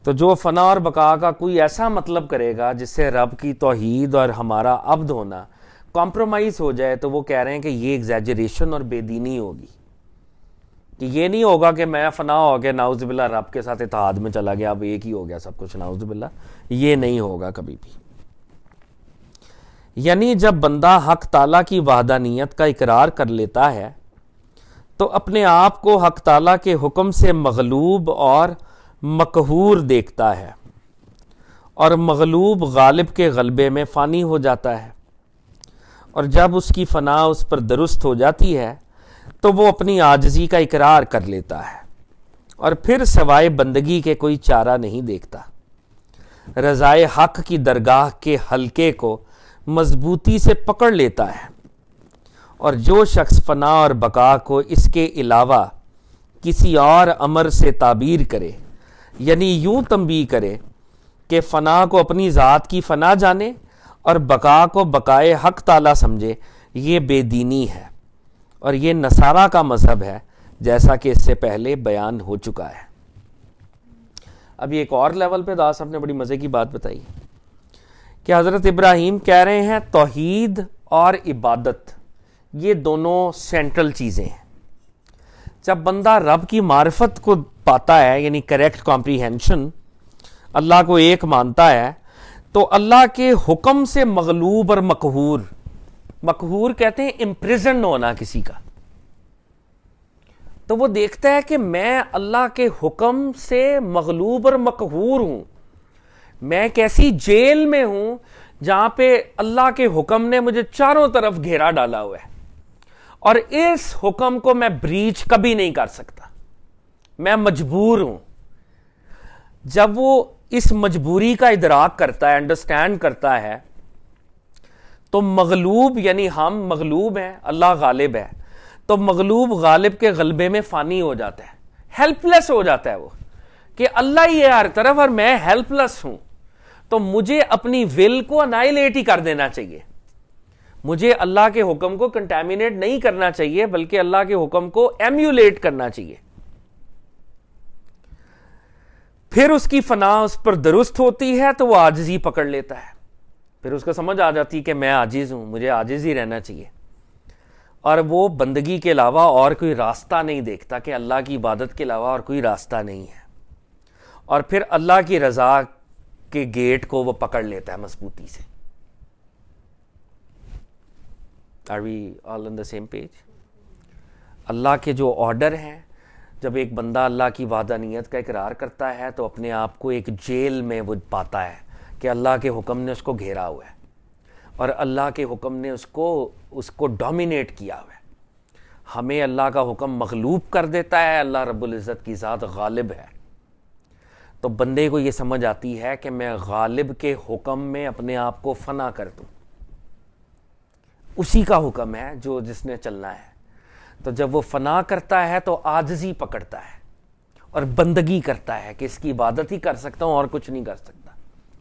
تو جو فنا اور بقا کا کوئی ایسا مطلب کرے گا جس سے رب کی توحید اور ہمارا عبد ہونا کمپرومائز ہو جائے, تو وہ کہہ رہے ہیں کہ یہ ایگزیجریشن اور بے دینی ہوگی. کہ یہ نہیں ہوگا کہ میں فنا ہو کے نعوذ باللہ رب کے ساتھ اتحاد میں چلا گیا, اب ایک ہی ہو گیا سب کچھ, نعوذ باللہ, یہ نہیں ہوگا کبھی بھی. یعنی جب بندہ حق تعالیٰ کی وحدانیت کا اقرار کر لیتا ہے تو اپنے آپ کو حق تعالیٰ کے حکم سے مغلوب اور مقہور دیکھتا ہے, اور مغلوب غالب کے غلبے میں فانی ہو جاتا ہے. اور جب اس کی فنا اس پر درست ہو جاتی ہے تو وہ اپنی عاجزی کا اقرار کر لیتا ہے اور پھر سوائے بندگی کے کوئی چارہ نہیں دیکھتا. رضائے حق کی درگاہ کے حلقے کو مضبوطی سے پکڑ لیتا ہے, اور جو شخص فنا اور بقا کو اس کے علاوہ کسی اور امر سے تعبیر کرے, یعنی یوں تنبیہ کرے کہ فنا کو اپنی ذات کی فنا جانے اور بقا کو بقائے حق تعالیٰ سمجھے, یہ بے دینی ہے اور یہ نصارہ کا مذہب ہے, جیسا کہ اس سے پہلے بیان ہو چکا ہے. ابھی ایک اور لیول پہ داس صاحب نے بڑی مزے کی بات بتائی کہ حضرت ابراہیم کہہ رہے ہیں توحید اور عبادت یہ دونوں سینٹرل چیزیں ہیں. جب بندہ رب کی معرفت کو پاتا ہے, یعنی کریکٹ کمپریہنشن, اللہ کو ایک مانتا ہے, تو اللہ کے حکم سے مغلوب اور مقہور, مقہور کہتے ہیں امپریزنڈ ہونا کسی کا, تو وہ دیکھتا ہے کہ میں اللہ کے حکم سے مغلوب اور مقہور ہوں, میں ایک ایسی جیل میں ہوں جہاں پہ اللہ کے حکم نے مجھے چاروں طرف گھیرا ڈالا ہوا ہے, اور اس حکم کو میں بریچ کبھی نہیں کر سکتا, میں مجبور ہوں. جب وہ اس مجبوری کا ادراک کرتا ہے, انڈرسٹینڈ کرتا ہے, تو مغلوب یعنی ہم مغلوب ہیں, اللہ غالب ہے, تو مغلوب غالب کے غلبے میں فانی ہو جاتا ہے, ہیلپ لیس ہو جاتا ہے وہ, کہ اللہ ہی ہے ہر طرف اور میں ہیلپ لیس ہوں, تو مجھے اپنی ول کو انائلیٹ ہی کر دینا چاہیے. مجھے اللہ کے حکم کو کنٹامینیٹ نہیں کرنا چاہیے, بلکہ اللہ کے حکم کو ایمیولیٹ کرنا چاہیے. پھر اس کی فنا اس پر درست ہوتی ہے تو وہ عاجزی پکڑ لیتا ہے, پھر اس کو سمجھ آ جاتی کہ میں عاجز ہوں, مجھے عاجز ہی رہنا چاہیے, اور وہ بندگی کے علاوہ اور کوئی راستہ نہیں دیکھتا, کہ اللہ کی عبادت کے علاوہ اور کوئی راستہ نہیں ہے. اور پھر اللہ کی رضا کے گیٹ کو وہ پکڑ لیتا ہے مضبوطی سے. Are we all on the same page؟ اللہ کے جو آرڈر ہیں، جب ایک بندہ اللہ کی وحدانیت کا اقرار کرتا ہے تو اپنے آپ کو ایک جیل میں وہ پاتا ہے کہ اللہ کے حکم نے اس کو گھیرا ہوا ہے اور اللہ کے حکم نے اس کو ڈومینیٹ کیا ہوا ہے. ہمیں اللہ کا حکم مغلوب کر دیتا ہے، اللہ رب العزت کی ذات غالب ہے. تو بندے کو یہ سمجھ آتی ہے کہ میں غالب کے حکم میں اپنے آپ کو فنا کر دوں. اسی کا حکم ہے جس نے چلنا ہے. تو جب وہ فنا کرتا ہے تو عاجزی پکڑتا ہے اور بندگی کرتا ہے کہ اس کی عبادت ہی کر سکتا ہوں اور کچھ نہیں کر سکتا.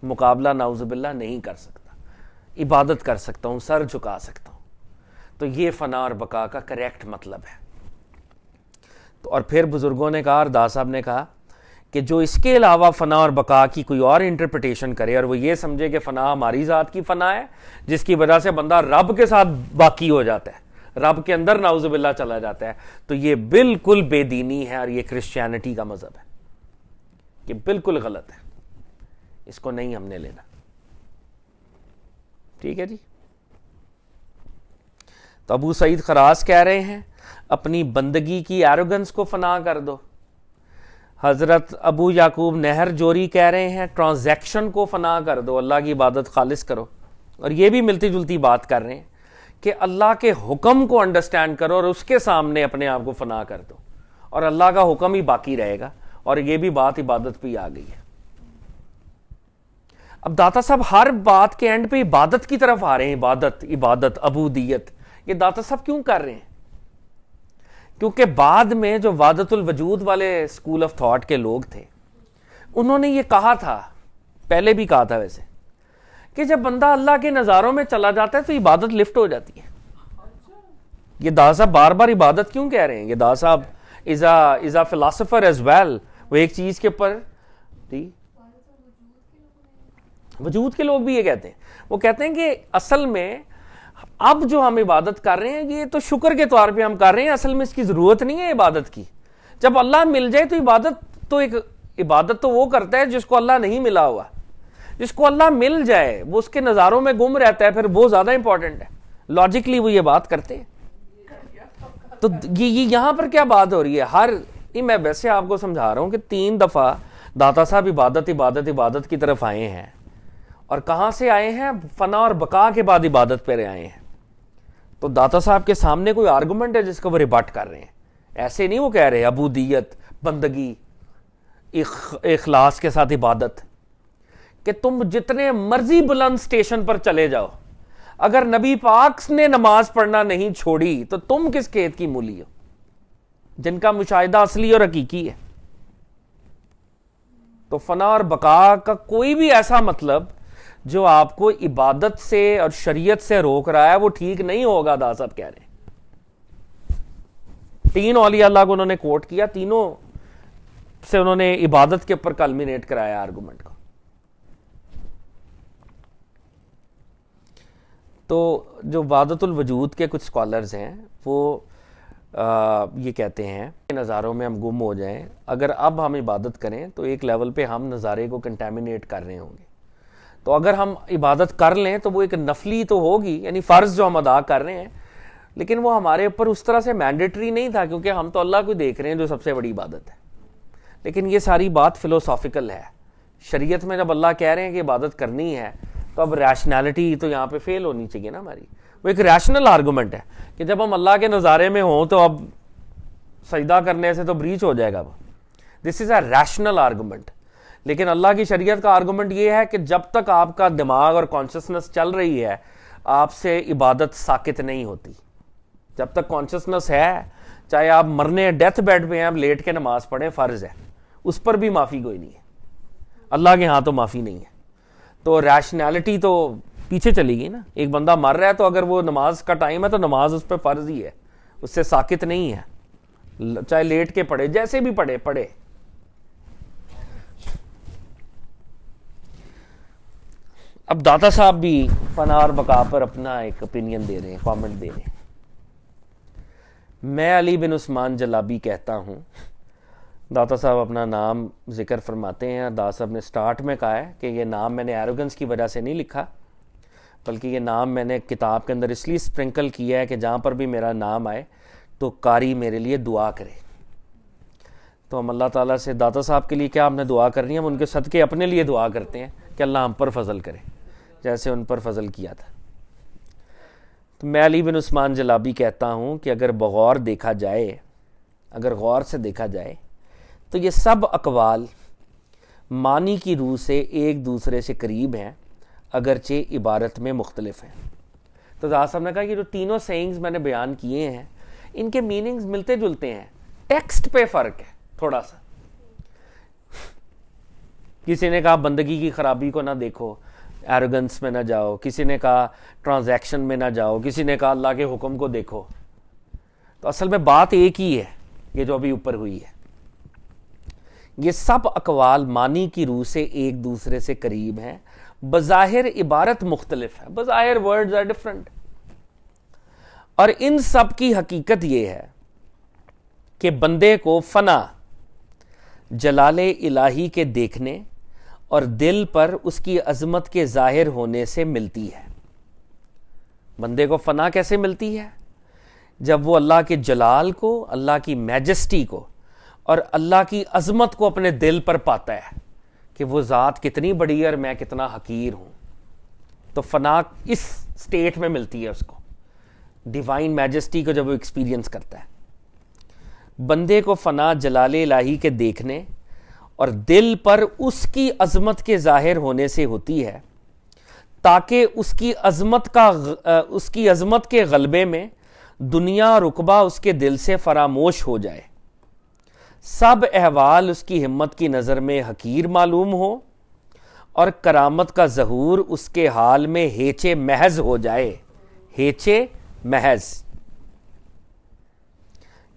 مقابلہ نعوذ باللہ نہیں کر سکتا، عبادت کر سکتا ہوں، سر جھکا سکتا ہوں. تو یہ فنا اور بقا کا کریکٹ مطلب ہے. تو اور پھر بزرگوں نے کہا اور دا صاحب نے کہا کہ جو اس کے علاوہ فنا اور بقا کی کوئی اور انٹرپریٹیشن کرے اور وہ یہ سمجھے کہ فنا ہماری ذات کی فنا ہے جس کی وجہ سے بندہ رب کے ساتھ باقی ہو جاتا ہے، رب کے اندر نعوذ باللہ چلا جاتا ہے، تو یہ بالکل بے دینی ہے اور یہ کرسچینٹی کا مذہب ہے. یہ بالکل غلط ہے، اس کو نہیں ہم نے لینا. ٹھیک ہے جی. تو ابو سعید خراز کہہ رہے ہیں اپنی بندگی کی ایروگنس کو فنا کر دو. حضرت ابو یعقوب نہر جوری کہہ رہے ہیں ٹرانزیکشن کو فنا کر دو، اللہ کی عبادت خالص کرو. اور یہ بھی ملتی جلتی بات کر رہے ہیں کہ اللہ کے حکم کو انڈرسٹینڈ کرو اور اس کے سامنے اپنے آپ کو فنا کر دو اور اللہ کا حکم ہی باقی رہے گا. اور یہ بھی بات عبادت پہ آ گئی ہے. اب داتا صاحب ہر بات کے اینڈ پہ عبادت کی طرف آ رہے ہیں. عبادت عبودیت. یہ داتا صاحب کیوں کر رہے ہیں؟ کیونکہ بعد میں جو وحدت الوجود والے اسکول آف تھاٹ کے لوگ تھے انہوں نے یہ کہا تھا، پہلے بھی کہا تھا ویسے، کہ جب بندہ اللہ کے نظاروں میں چلا جاتا ہے تو عبادت لفٹ ہو جاتی ہے. یہ دا صاحب بار بار عبادت کیوں کہہ رہے ہیں؟ یہ دا صاحب از اے فلاسفر ایز ویل. وہ ایک چیز کے اوپر وجود کے لوگ بھی یہ کہتے ہیں. وہ کہتے ہیں کہ اصل میں اب جو ہم عبادت کر رہے ہیں یہ تو شکر کے طور پہ ہم کر رہے ہیں، اصل میں اس کی ضرورت نہیں ہے عبادت کی. جب اللہ مل جائے تو عبادت تو وہ کرتا ہے جس کو اللہ نہیں ملا ہوا. جس کو اللہ مل جائے وہ اس کے نظاروں میں گم رہتا ہے، پھر وہ زیادہ امپورٹنٹ ہے. لاجکلی وہ یہ بات کرتے ہیں. تو یہ یہاں پر کیا بات ہو رہی ہے؟ میں ویسے آپ کو سمجھا رہا ہوں کہ 3 دفعہ داتا صاحب عبادت کی طرف آئے ہیں. اور کہاں سے آئے ہیں؟ فنا اور بقا کے بعد عبادت پہ آئے ہیں. تو داتا صاحب کے سامنے کوئی آرگومنٹ ہے جس کو وہ ریبٹ کر رہے ہیں. ایسے نہیں وہ کہہ رہے عبودیت، بندگی، اخلاص کے ساتھ عبادت، کہ تم جتنے مرضی بلند سٹیشن پر چلے جاؤ، اگر نبی پاک نے نماز پڑھنا نہیں چھوڑی تو تم کس کھیت کی مولی ہو؟ جن کا مشاہدہ اصلی اور حقیقی ہے. تو فنا اور بقا کا کوئی بھی ایسا مطلب جو آپ کو عبادت سے اور شریعت سے روک رہا ہے وہ ٹھیک نہیں ہوگا. دا صاحب کہہ رہے ہیں 3 اولیاء اللہ کو انہوں نے کوٹ کیا، تینوں سے انہوں نے عبادت کے اوپر کلمینیٹ کرایا آرگومنٹ کو. تو جو وحدت الوجود کے کچھ اسکالرز ہیں وہ یہ کہتے ہیں کہ نظاروں میں ہم گم ہو جائیں، اگر اب ہم عبادت کریں تو ایک لیول پہ ہم نظارے کو کنٹامینیٹ کر رہے ہوں گے. تو اگر ہم عبادت کر لیں تو وہ ایک نفلی تو ہوگی، یعنی فرض جو ہم ادا کر رہے ہیں، لیکن وہ ہمارے اوپر اس طرح سے مینڈیٹری نہیں تھا کیونکہ ہم تو اللہ کو دیکھ رہے ہیں جو سب سے بڑی عبادت ہے. لیکن یہ ساری بات فلوسافیکل ہے. شریعت میں جب اللہ کہہ رہے ہیں کہ عبادت کرنی ہے تو اب ریشنالٹی تو یہاں پہ فیل ہونی چاہیے نا ہماری. وہ ایک ریشنل آرگومنٹ ہے کہ جب ہم اللہ کے نظارے میں ہوں تو اب سجدہ کرنے سے تو بریچ ہو جائے گا. دس از اے ریشنل آرگومنٹ. لیکن اللہ کی شریعت کا آرگومنٹ یہ ہے کہ جب تک آپ کا دماغ اور کانشسنس چل رہی ہے آپ سے عبادت ساکت نہیں ہوتی. جب تک کانشسنس ہے، چاہے آپ مرنے ڈیتھ بیڈ پہ ہیں، آپ لیٹ کے نماز پڑھیں، فرض ہے، اس پر بھی معافی کوئی نہیں ہے. اللہ کے ہاں تو معافی نہیں ہے. تو ریشنالٹی تو پیچھے چلی گئی نا. ایک بندہ مر رہا ہے تو اگر وہ نماز کا ٹائم ہے تو نماز اس پہ فرض ہی ہے، اس سے ساکت نہیں ہے، چاہے لیٹ کے پڑھے، جیسے بھی پڑھے. اب داتا صاحب بھی فنا اور بقا پر اپنا ایک اوپینین دے رہے ہیں، کامنٹ دے رہے ہیں. میں علی بن عثمان جلابی کہتا ہوں داتا صاحب اپنا نام ذکر فرماتے ہیں. داتا صاحب نے سٹارٹ میں کہا ہے کہ یہ نام میں نے ایروگنس کی وجہ سے نہیں لکھا, بلکہ یہ نام میں نے کتاب کے اندر اس لیے اسپرنکل کیا ہے کہ جہاں پر بھی میرا نام آئے تو قاری میرے لیے دعا کرے. تو ہم اللہ تعالیٰ سے داتا صاحب کے لیے کیا ہم نے دعا کرنی ہے, ہم ان کے صدقے اپنے لیے دعا کرتے ہیں کہ اللہ ہم پر فضل کرے جیسے ان پر فضل کیا تھا. تو میں علی بن عثمان جلابی کہتا ہوں کہ اگر بغور دیکھا جائے, اگر غور سے دیکھا جائے تو یہ سب اقوال معنی کی روح سے ایک دوسرے سے قریب ہیں اگرچہ عبارت میں مختلف ہیں. تو داتا صاحب نے کہا کہ جو تینوں سینگز میں نے بیان کیے ہیں ان کے میننگز ملتے جلتے ہیں, ٹیکسٹ پہ فرق ہے تھوڑا سا. کسی نے کہا بندگی کی خرابی کو نہ دیکھو, ایروگنس میں نہ جاؤ. کسی نے کہا ٹرانزیکشن میں نہ جاؤ. کسی نے کہا اللہ کے حکم کو دیکھو. تو اصل میں بات ایک ہی ہے, یہ جو ابھی اوپر ہوئی ہے. یہ سب اقوال معنی کی روح سے ایک دوسرے سے قریب ہیں, بظاہر عبارت مختلف ہے, بظاہر ورڈز آر ڈفرنٹ. اور ان سب کی حقیقت یہ ہے کہ بندے کو فنا جلال الہی کے دیکھنے اور دل پر اس کی عظمت کے ظاہر ہونے سے ملتی ہے. بندے کو فنا کیسے ملتی ہے؟ جب وہ اللہ کے جلال کو, اللہ کی میجسٹی کو اور اللہ کی عظمت کو اپنے دل پر پاتا ہے کہ وہ ذات کتنی بڑی ہے اور میں کتنا حقیر ہوں. تو فنا اس سٹیٹ میں ملتی ہے اس کو, ڈیوائن میجسٹی کو جب وہ ایکسپیرینس کرتا ہے. بندے کو فنا جلال الہی کے دیکھنے اور دل پر اس کی عظمت کے ظاہر ہونے سے ہوتی ہے تاکہ اس کی عظمت کے غلبے میں دنیا اور رقبہ اس کے دل سے فراموش ہو جائے, سب احوال اس کی ہمت کی نظر میں حقیر معلوم ہو اور کرامت کا ظہور اس کے حال میں ہیچے محض ہو جائے. ہیچے محض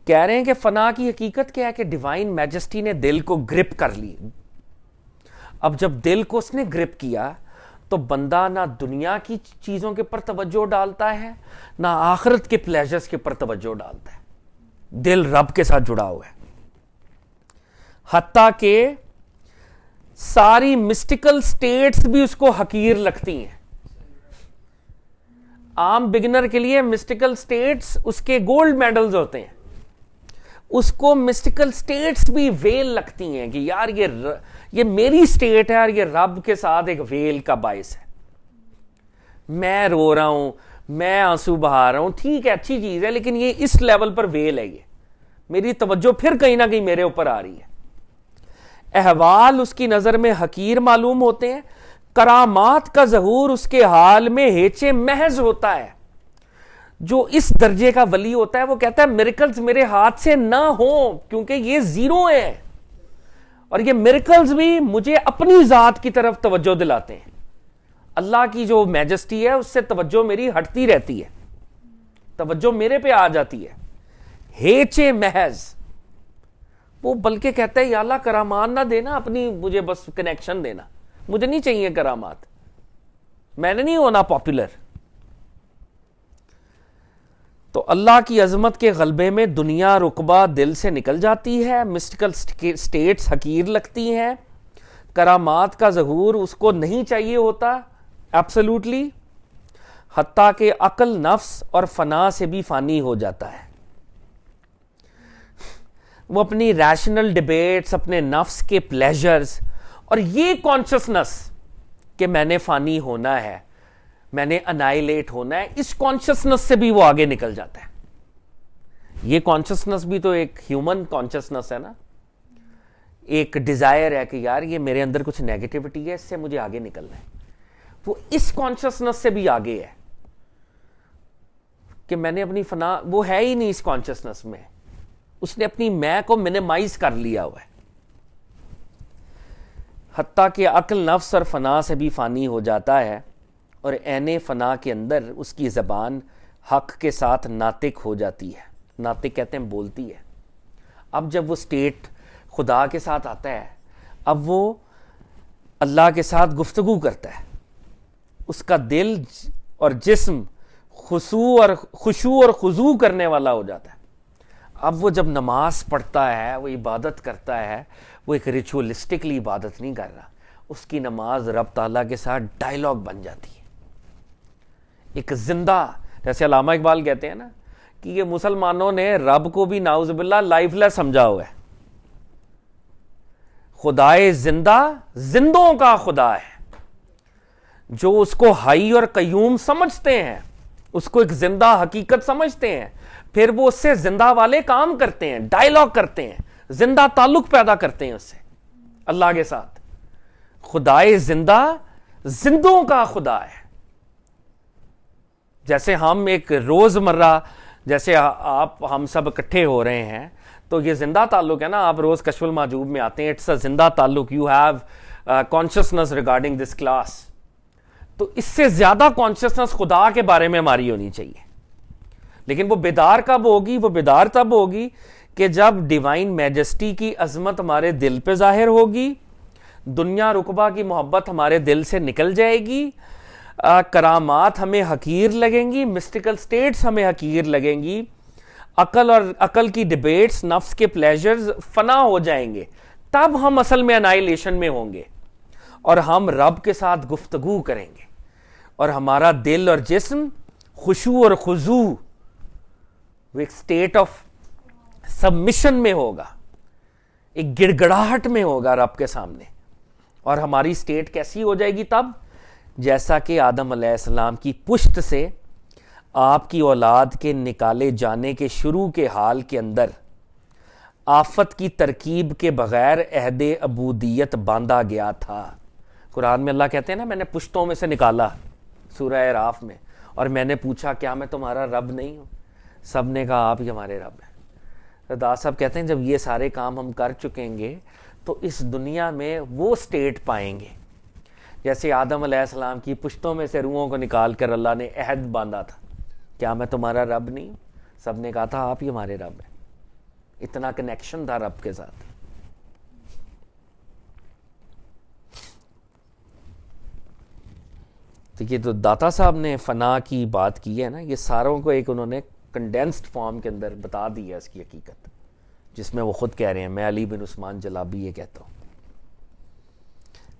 کہہ رہے ہیں کہ فنا کی حقیقت کیا ہے کہ ڈیوائن میجسٹی نے دل کو گرپ کر لی. اب جب دل کو اس نے گرپ کیا تو بندہ نہ دنیا کی چیزوں کے پر توجہ ڈالتا ہے نہ آخرت کے پلیجرز کے پر توجہ ڈالتا ہے. دل رب کے ساتھ جڑا ہوا ہے, حتیٰ کہ ساری مسٹیکل سٹیٹس بھی اس کو حقیر لگتی ہیں. عام بگنر کے لیے مسٹیکل سٹیٹس اس کے گولڈ میڈلز ہوتے ہیں, اس کو مسٹیکل سٹیٹس بھی ویل لگتی ہیں کہ یار یہ میری سٹیٹ ہے اور یہ رب کے ساتھ ایک ویل کا باعث ہے. میں رو رہا ہوں, میں آنسو بہا رہا ہوں, ٹھیک ہے اچھی چیز ہے, لیکن یہ اس لیول پر ویل ہے, یہ میری توجہ پھر کہیں نہ کہیں میرے اوپر آ رہی ہے. احوال اس کی نظر میں حقیر معلوم ہوتے ہیں, کرامات کا ظہور اس کے حال میں ہیچے محض ہوتا ہے. جو اس درجے کا ولی ہوتا ہے وہ کہتا ہے میریکلز میرے ہاتھ سے نہ ہوں کیونکہ یہ زیرو ہے, اور یہ میریکلز بھی مجھے اپنی ذات کی طرف توجہ دلاتے ہیں. اللہ کی جو میجسٹی ہے اس سے توجہ میری ہٹتی رہتی ہے, توجہ میرے پہ آ جاتی ہے. ہیچے محض وہ بلکہ کہتا ہے یا اللہ کرامات نہ دینا, اپنی مجھے بس کنیکشن دینا, مجھے نہیں چاہیے کرامات, میں نے نہیں ہونا پاپولر. تو اللہ کی عظمت کے غلبے میں دنیا رقبہ دل سے نکل جاتی ہے, مسٹیکل سٹیٹس حقیر لگتی ہیں, کرامات کا ظہور اس کو نہیں چاہیے ہوتا ایبسولوٹلی, حتیٰ کہ عقل نفس اور فنا سے بھی فانی ہو جاتا ہے. وہ اپنی ریشنل ڈیبیٹس, اپنے نفس کے پلیجرز اور یہ کانشسنس کہ میں نے فانی ہونا ہے, میں نے انائلیٹ ہونا ہے, اس کانشسنس سے بھی وہ آگے نکل جاتا ہے. یہ کانشسنس بھی تو ایک ہیومن کانشسنس ہے نا, ایک ڈیزائر ہے کہ یار یہ میرے اندر کچھ نیگیٹیوٹی ہے, اس سے مجھے آگے نکلنا ہے. وہ اس کانشسنس سے بھی آگے ہے کہ میں نے اپنی فنا, وہ ہے ہی نہیں اس کانشسنس میں, اس نے اپنی میں کو منیمائز کر لیا ہوا ہے. حتیٰ کہ عقل نفس اور فنا سے بھی فانی ہو جاتا ہے, اور عین فنا کے اندر اس کی زبان حق کے ساتھ ناطق ہو جاتی ہے. ناطق کہتے ہیں بولتی ہے. اب جب وہ سٹیٹ خدا کے ساتھ آتا ہے, اب وہ اللہ کے ساتھ گفتگو کرتا ہے, اس کا دل اور جسم خشوع اور خضوع کرنے والا ہو جاتا ہے. اب وہ جب نماز پڑھتا ہے، وہ عبادت کرتا ہے، وہ ایک ریچولسٹکلی عبادت نہیں کر رہا، اس کی نماز رب تعالیٰ کے ساتھ ڈائیلاگ بن جاتی ہے، ایک زندہ، جیسے علامہ اقبال کہتے ہیں نا کہ یہ مسلمانوں نے رب کو بھی نعوذ باللہ لائف لیس سمجھا ہوا ہے. خدائے زندہ زندوں کا خدا ہے، جو اس کو حی اور قیوم سمجھتے ہیں، اس کو ایک زندہ حقیقت سمجھتے ہیں، پھر وہ اس سے زندہ والے کام کرتے ہیں، ڈائیلاگ کرتے ہیں، زندہ تعلق پیدا کرتے ہیں اس سے، اللہ کے ساتھ. خدائے زندہ زندوں کا خدا ہے. جیسے ہم ایک روز مرہ، جیسے آپ ہم سب اکٹھے ہو رہے ہیں تو یہ زندہ تعلق ہے نا. آپ روز کشف المحجوب میں آتے ہیں، اٹس اے زندہ تعلق. You have consciousness regarding this class. تو اس سے زیادہ کانشیسنس خدا کے بارے میں ہماری ہونی چاہیے. لیکن وہ بیدار کب ہوگی؟ وہ بیدار تب ہوگی کہ جب ڈیوائن میجسٹی کی عظمت ہمارے دل پہ ظاہر ہوگی، دنیا رقبہ کی محبت ہمارے دل سے نکل جائے گی، کرامات ہمیں حقیر لگیں گی، مسٹیکل سٹیٹس ہمیں حقیر لگیں گی، عقل اور عقل کی ڈیبیٹس، نفس کے پلیجرز فنا ہو جائیں گے. تب ہم اصل میں انائلیشن میں ہوں گے اور ہم رب کے ساتھ گفتگو کریں گے، اور ہمارا دل اور جسم خشوع اور خضوع، وہ ایک سٹیٹ آف سبمیشن میں ہوگا، ایک گڑ گڑاہٹ میں ہوگا رب کے سامنے. اور ہماری سٹیٹ کیسی ہو جائے گی تب؟ جیسا کہ آدم علیہ السلام کی پشت سے آپ کی اولاد کے نکالے جانے کے شروع کے حال کے اندر آفت کی ترکیب کے بغیر عہد عبودیت باندھا گیا تھا. قرآن میں اللہ کہتے ہیں نا، میں نے پشتوں میں سے نکالا، سورہ اعراف میں، اور میں نے پوچھا کیا میں تمہارا رب نہیں ہوں؟ سب نے کہا آپ ہی ہمارے رب ہیں. داس صاحب کہتے ہیں جب یہ سارے کام ہم کر چکیں گے تو اس دنیا میں وہ سٹیٹ پائیں گے جیسے آدم علیہ السلام کی پشتوں میں سے روحوں کو نکال کر اللہ نے عہد باندھا تھا، کیا میں تمہارا رب نہیں ہوں؟ سب نے کہا تھا آپ ہی ہمارے رب ہیں. اتنا کنیکشن تھا رب کے ساتھ. تو یہ تو داتا صاحب نے فنا کی بات کی ہے نا، یہ ساروں کو ایک انہوں نے کنڈینسڈ فارم کے اندر بتا دی ہے اس کی حقیقت، جس میں وہ خود کہہ رہے ہیں. میں علی بن عثمان جلابی یہ کہتا ہوں.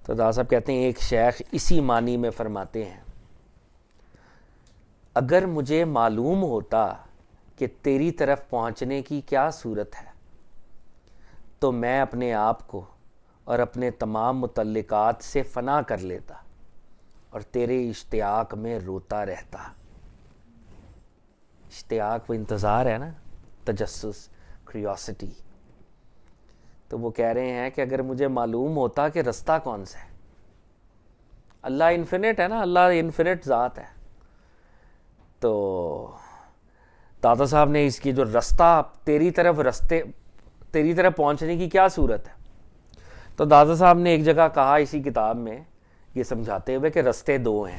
تو داتا صاحب کہتے ہیں ایک شیخ اسی معنی میں فرماتے ہیں، اگر مجھے معلوم ہوتا کہ تیری طرف پہنچنے کی کیا صورت ہے تو میں اپنے آپ کو اور اپنے تمام متعلقات سے فنا کر لیتا اور تیرے اشتیاق میں روتا رہتا. اشتیاق وہ انتظار ہے نا، تجسس، کریوسٹی. تو وہ کہہ رہے ہیں کہ اگر مجھے معلوم ہوتا کہ رستہ کون سا ہے، اللہ انفینٹ ہے نا، اللہ انفینٹ ذات ہے. تو داتا صاحب نے اس کی جو رستہ تیری طرف پہنچنے کی کیا صورت ہے، تو داتا صاحب نے ایک جگہ کہا اسی کتاب میں یہ سمجھاتے ہوئے کہ رستے دو ہیں،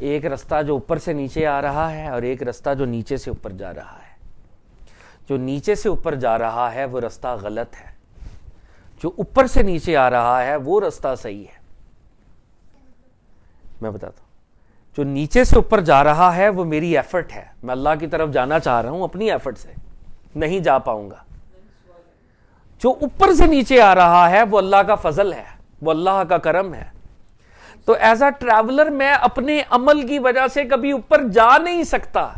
ایک رستہ جو اوپر سے نیچے آ رہا ہے اور ایک رستہ جو نیچے سے اوپر جا رہا ہے. جو نیچے سے اوپر جا رہا ہے وہ رستہ غلط ہے، جو اوپر سے نیچے آ رہا ہے وہ رستہ صحیح ہے. میں بتاتا ہوں، جو نیچے سے اوپر جا رہا ہے وہ میری ایفرٹ ہے، میں اللہ کی طرف جانا چاہ رہا ہوں، اپنی ایفرٹ سے نہیں جا پاؤں گا. جو اوپر سے نیچے آ رہا ہے وہ اللہ کا فضل ہے، وہ اللہ کا کرم ہے. تو ایز اے ٹریولر میں اپنے عمل کی وجہ سے کبھی اوپر جا نہیں سکتا،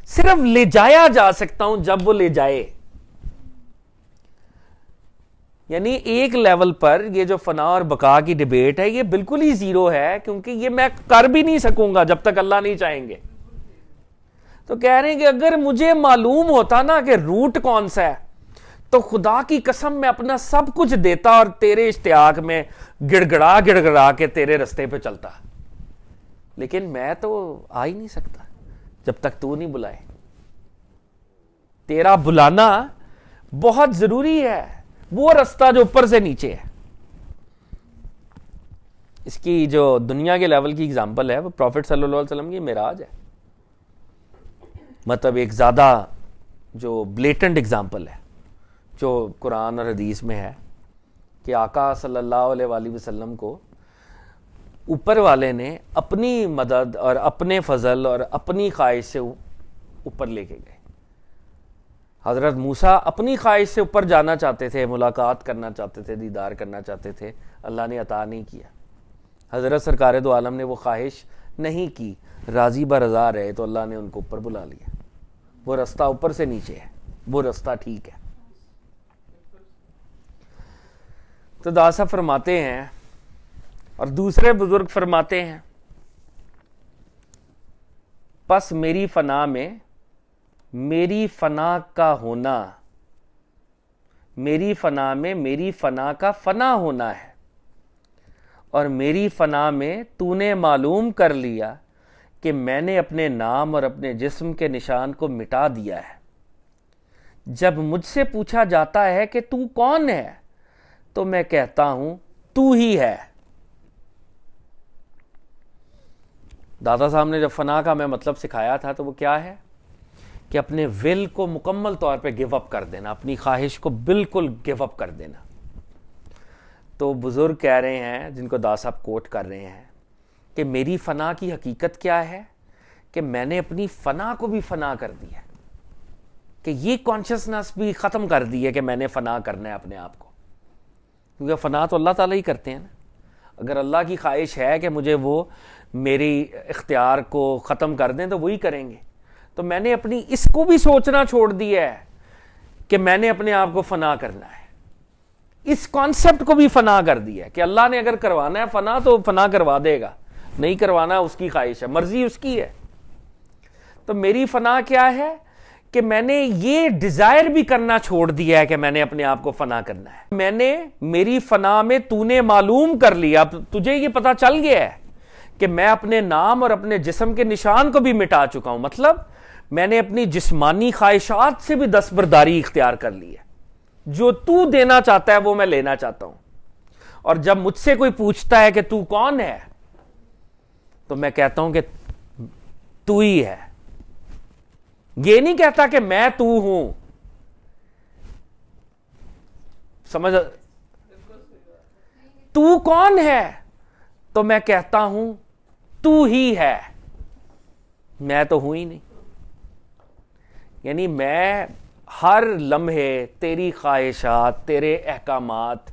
صرف لے جایا جا سکتا ہوں جب وہ لے جائے. یعنی ایک لیول پر یہ جو فنا اور بقا کی ڈیبیٹ ہے یہ بالکل ہی زیرو ہے، کیونکہ یہ میں کر بھی نہیں سکوں گا جب تک اللہ نہیں چاہیں گے. تو کہہ رہے ہیں کہ اگر مجھے معلوم ہوتا نا کہ روٹ کون سا ہے تو خدا کی قسم میں اپنا سب کچھ دیتا اور تیرے اشتیاق میں گڑ گڑا کے تیرے رستے پہ چلتا. لیکن میں تو آ ہی نہیں سکتا جب تک تو نہیں بلائے. تیرا بلانا بہت ضروری ہے، وہ رستہ جو اوپر سے نیچے ہے. اس کی جو دنیا کے لیول کی اگزامپل ہے وہ پروفٹ صلی اللہ علیہ وسلم کی معراج ہے. مطلب ایک زیادہ جو بلیٹنٹ اگزامپل ہے جو قرآن اور حدیث میں ہے کہ آقا صلی اللہ علیہ وآلہ وسلم کو اوپر والے نے اپنی مدد اور اپنے فضل اور اپنی خواہش سے اوپر لے کے گئے. حضرت موسیٰ اپنی خواہش سے اوپر جانا چاہتے تھے، ملاقات کرنا چاہتے تھے، دیدار کرنا چاہتے تھے، اللہ نے عطا نہیں کیا۔ حضرت سرکار دو عالم نے وہ خواہش نہیں کی، راضی برضا رہے تو اللہ نے ان کو اوپر بلا لیا۔ وہ رستہ اوپر سے نیچے ہے، وہ رستہ ٹھیک ہے۔ تو داسا فرماتے ہیں اور دوسرے بزرگ فرماتے ہیں، پس میری فنا میں میری فنا کا ہونا، میری فنا میں میری فنا کا فنا ہونا ہے، اور میری فنا میں تو نے معلوم کر لیا کہ میں نے اپنے نام اور اپنے جسم کے نشان کو مٹا دیا ہے۔ جب مجھ سے پوچھا جاتا ہے کہ تو کون ہے تو میں کہتا ہوں تو ہی ہے۔ دادا صاحب نے جب فنا کا میں مطلب سکھایا تھا تو وہ کیا ہے کہ اپنے ول کو مکمل طور پہ گیو اپ کر دینا، اپنی خواہش کو بالکل گیو اپ کر دینا۔ تو بزرگ کہہ رہے ہیں، جن کو دادا صاحب کوٹ کر رہے ہیں، کہ میری فنا کی حقیقت کیا ہے کہ میں نے اپنی فنا کو بھی فنا کر دیا، کہ یہ کانشسنس بھی ختم کر دی ہے کہ میں نے فنا کرنا ہے اپنے آپ کو، کیونکہ فنا تو اللہ تعالیٰ ہی کرتے ہیں نا۔ اگر اللہ کی خواہش ہے کہ مجھے وہ میری اختیار کو ختم کر دیں تو وہی کریں گے۔ تو میں نے اپنی اس کو بھی سوچنا چھوڑ دیا ہے کہ میں نے اپنے آپ کو فنا کرنا ہے، اس کانسیپٹ کو بھی فنا کر دیا ہے کہ اللہ نے اگر کروانا ہے فنا تو فنا کروا دے گا، نہیں کروانا اس کی خواہش ہے، مرضی اس کی ہے۔ تو میری فنا کیا ہے کہ میں نے یہ ڈیزائر بھی کرنا چھوڑ دیا ہے کہ میں نے اپنے آپ کو فنا کرنا ہے۔ میں نے میری فنا میں تو نے معلوم کر لیا، تجھے یہ پتا چل گیا ہے کہ میں اپنے نام اور اپنے جسم کے نشان کو بھی مٹا چکا ہوں، مطلب میں نے اپنی جسمانی خواہشات سے بھی دستبرداری اختیار کر لی ہے۔ جو تو دینا چاہتا ہے وہ میں لینا چاہتا ہوں، اور جب مجھ سے کوئی پوچھتا ہے کہ تو کون ہے تو میں کہتا ہوں کہ تو ہی ہے۔ یہ نہیں کہتا کہ میں تو ہوں، سمجھ؟ تو کون ہے تو میں کہتا ہوں تو ہی ہے، میں تو ہوں ہی نہیں۔ یعنی میں ہر لمحے تیری خواہشات، تیرے احکامات،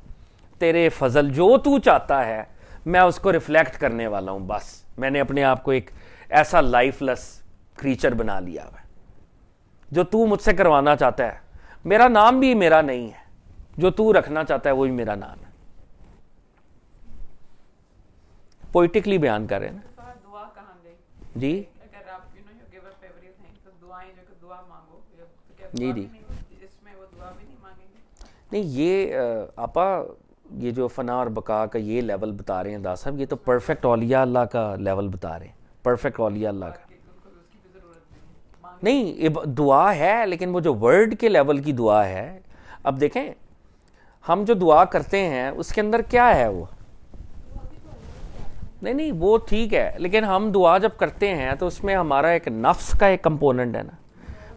تیرے فضل، جو تو چاہتا ہے میں اس کو ریفلیکٹ کرنے والا ہوں۔ بس میں نے اپنے آپ کو ایک ایسا لائف لیس کریچر بنا لیا ہے۔ جو تو مجھ سے کروانا چاہتا ہے، میرا نام بھی میرا نہیں ہے، جو تو رکھنا چاہتا ہے وہی میرا نام ہے۔ پوئٹکلی بیان کر رہے ہیں نا دعا کہاں گئی جی اگر آپ give up everything تو دعائیں جو کہ دعا مانگو جی جی اس میں وہ دعا بھی نہیں مانگیں گے؟ نہیں، یہ آپا یہ جو فنا اور بقا کا یہ لیول بتا رہے ہیں دا صاحب، یہ تو پرفیکٹ اولیاء اللہ کا لیول بتا رہے ہیں، پرفیکٹ اولیاء اللہ کا نہیں۔ دعا ہے لیکن وہ جو ورڈ کے لیول کی دعا ہے، اب دیکھیں ہم جو دعا کرتے ہیں اس کے اندر کیا ہے، وہ نہیں وہ ٹھیک ہے، لیکن ہم دعا جب کرتے ہیں تو اس میں ہمارا ایک نفس کا ایک کمپوننٹ ہے نا،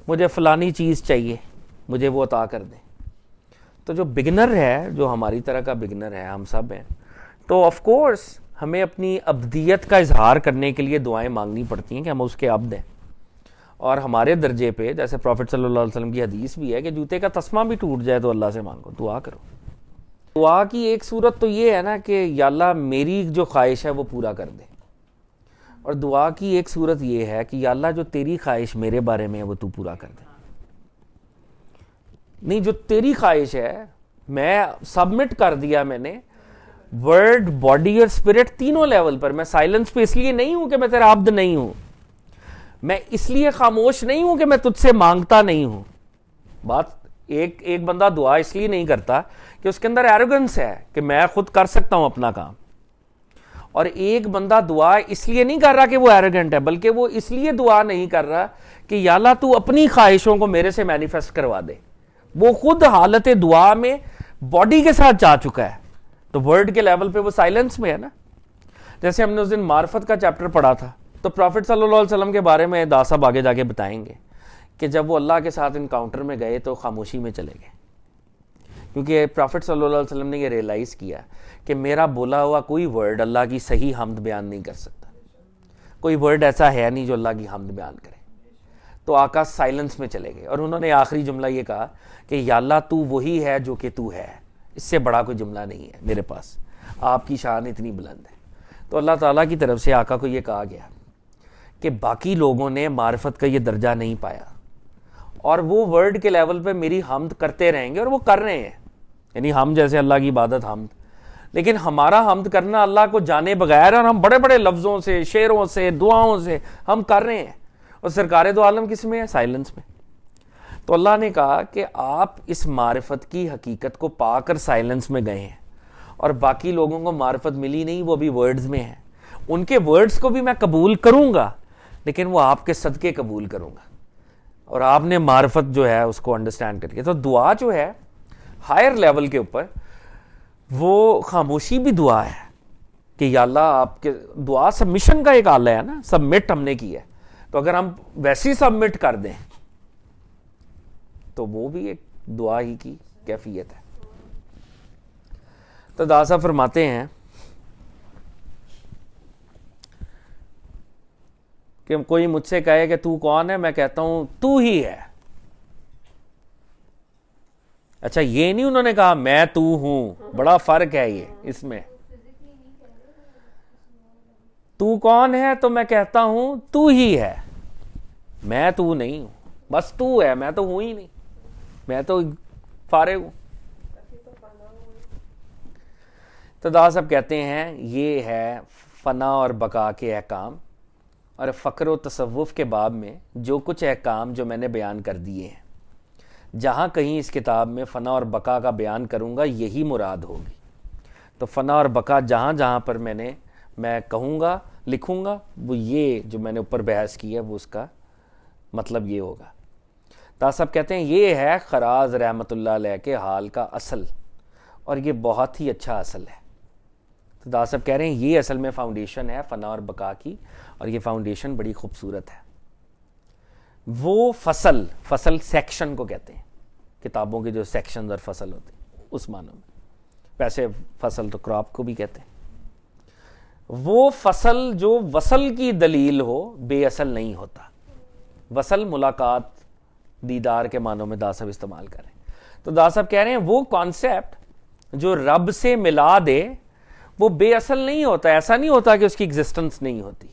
مجھے فلانی چیز چاہیے، مجھے وہ عطا کر دیں۔ تو جو بگنر ہے، جو ہماری طرح کا بگنر ہے، ہم سب ہیں، تو آف کورس ہمیں اپنی عبدیت کا اظہار کرنے کے لیے دعائیں مانگنی پڑتی ہیں کہ ہم اس کے عبد ہیں۔ اور ہمارے درجے پہ جیسے پروفٹ صلی اللہ علیہ وسلم کی حدیث بھی ہے کہ جوتے کا تسمہ بھی ٹوٹ جائے تو اللہ سے مانگو، دعا کرو۔ دعا کی ایک صورت تو یہ ہے نا کہ یا اللہ میری جو خواہش ہے وہ پورا کر دے، اور دعا کی ایک صورت یہ ہے کہ یا اللہ جو تیری خواہش میرے بارے میں ہے وہ تو پورا کر دے۔ نہیں، جو تیری خواہش ہے میں سبمٹ کر دیا، میں نے ورڈ، باڈی اور اسپرٹ تینوں لیول پر۔ میں سائلنس پہ اس لیے نہیں ہوں کہ میں تیرا عبد نہیں ہوں، میں اس لیے خاموش نہیں ہوں کہ میں تجھ سے مانگتا نہیں ہوں۔ بات ایک بندہ دعا اس لیے نہیں کرتا کہ اس کے اندر ایروگنس ہے کہ میں خود کر سکتا ہوں اپنا کام، اور ایک بندہ دعا اس لیے نہیں کر رہا کہ وہ ایروگنٹ ہے، بلکہ وہ اس لیے دعا نہیں کر رہا کہ یا اللہ تو اپنی خواہشوں کو میرے سے مینیفیسٹ کروا دے۔ وہ خود حالت دعا میں باڈی کے ساتھ جا چکا ہے، تو ورڈ کے لیول پہ وہ سائلنس میں ہے نا۔ جیسے ہم نے اس دن معرفت کا چیپٹر پڑھا تھا، تو پروفٹ صلی اللہ علیہ وسلم کے بارے میں دا صاحب آگے جا کے بتائیں گے کہ جب وہ اللہ کے ساتھ انکاؤنٹر میں گئے تو خاموشی میں چلے گئے، کیونکہ پروفٹ صلی اللہ علیہ وسلم نے یہ ریئلائز کیا کہ میرا بولا ہوا کوئی ورڈ اللہ کی صحیح حمد بیان نہیں کر سکتا، کوئی ورڈ ایسا ہے نہیں جو اللہ کی حمد بیان کرے۔ تو آقا سائلنس میں چلے گئے اور انہوں نے آخری جملہ یہ کہا کہ یا اللہ تو وہی ہے جو کہ تو ہے, اس سے بڑا کوئی جملہ نہیں ہے میرے پاس, آپ کی شان اتنی بلند ہے. تو اللہ تعالیٰ کی طرف سے آقا کو یہ کہا گیا کہ باقی لوگوں نے معرفت کا یہ درجہ نہیں پایا اور وہ ورڈ کے لیول پہ میری حمد کرتے رہیں گے, اور وہ کر رہے ہیں, یعنی ہم جیسے اللہ کی عبادت حمد, لیکن ہمارا حمد کرنا اللہ کو جانے بغیر, اور ہم بڑے بڑے لفظوں سے, شعروں سے, دعاؤں سے ہم کر رہے ہیں, اور سرکار دو عالم کس میں ہے؟ سائلنس میں. تو اللہ نے کہا کہ آپ اس معرفت کی حقیقت کو پا کر سائلنس میں گئے ہیں, اور باقی لوگوں کو معرفت ملی نہیں, وہ بھی ورڈز میں ہیں. ان کے ورڈز کو بھی میں قبول کروں گا, لیکن وہ آپ کے صدقے قبول کروں گا, اور آپ نے معرفت جو ہے اس کو انڈرسٹینڈ کر کے. تو دعا جو ہے ہائر لیول کے اوپر, وہ خاموشی بھی دعا ہے کہ یا اللہ آپ کے, دعا سبمیشن کا ایک آلہ ہے نا, سبمٹ ہم نے کی ہے, تو اگر ہم ویسی سبمٹ کر دیں تو وہ بھی ایک دعا ہی کی کیفیت ہے. تو داسا فرماتے ہیں کہ کوئی مجھ سے کہے کہ تو کون ہے, میں کہتا ہوں تو ہی ہے. اچھا یہ نہیں انہوں نے کہا میں تو ہوں, بڑا فرق ہے یہ اس میں. تو کون ہے تو میں کہتا ہوں تو ہی ہے, میں تو نہیں ہوں, بس تو ہے, میں تو ہوں ہی نہیں, میں تو فارغ ہوں. تو دا صاحب کہتے ہیں یہ ہے فنا اور بقا کے احکام, اور فقر و تصوف کے باب میں جو کچھ احکام جو میں نے بیان کر دیے ہیں, جہاں کہیں اس کتاب میں فنا اور بقا کا بیان کروں گا یہی مراد ہوگی. تو فنا اور بقا جہاں جہاں پر میں کہوں گا, لکھوں گا, وہ یہ جو میں نے اوپر بحث کی ہے وہ اس کا مطلب یہ ہوگا. تا صاحب کہتے ہیں یہ ہے خراز رحمۃ اللہ علیہ کے حال کا اصل, اور یہ بہت ہی اچھا اصل ہے. تو دا صاحب کہہ رہے ہیں یہ اصل میں فاؤنڈیشن ہے فنا اور بقا کی, اور یہ فاؤنڈیشن بڑی خوبصورت ہے. وہ فصل سیکشن کو کہتے ہیں, کتابوں کے جو سیکشنز اور فصل ہوتے ہیں اس معنی میں, ویسے فصل تو کراپ کو بھی کہتے ہیں. وہ فصل جو وصل کی دلیل ہو بے اصل نہیں ہوتا. وصل ملاقات, دیدار کے معنوں میں دا صاحب استعمال کریں. تو دا صاحب کہہ رہے ہیں وہ کانسیپٹ جو رب سے ملا دے وہ بے اصل نہیں ہوتا. ایسا نہیں ہوتا کہ اس کی ایگزسٹنس نہیں ہوتی.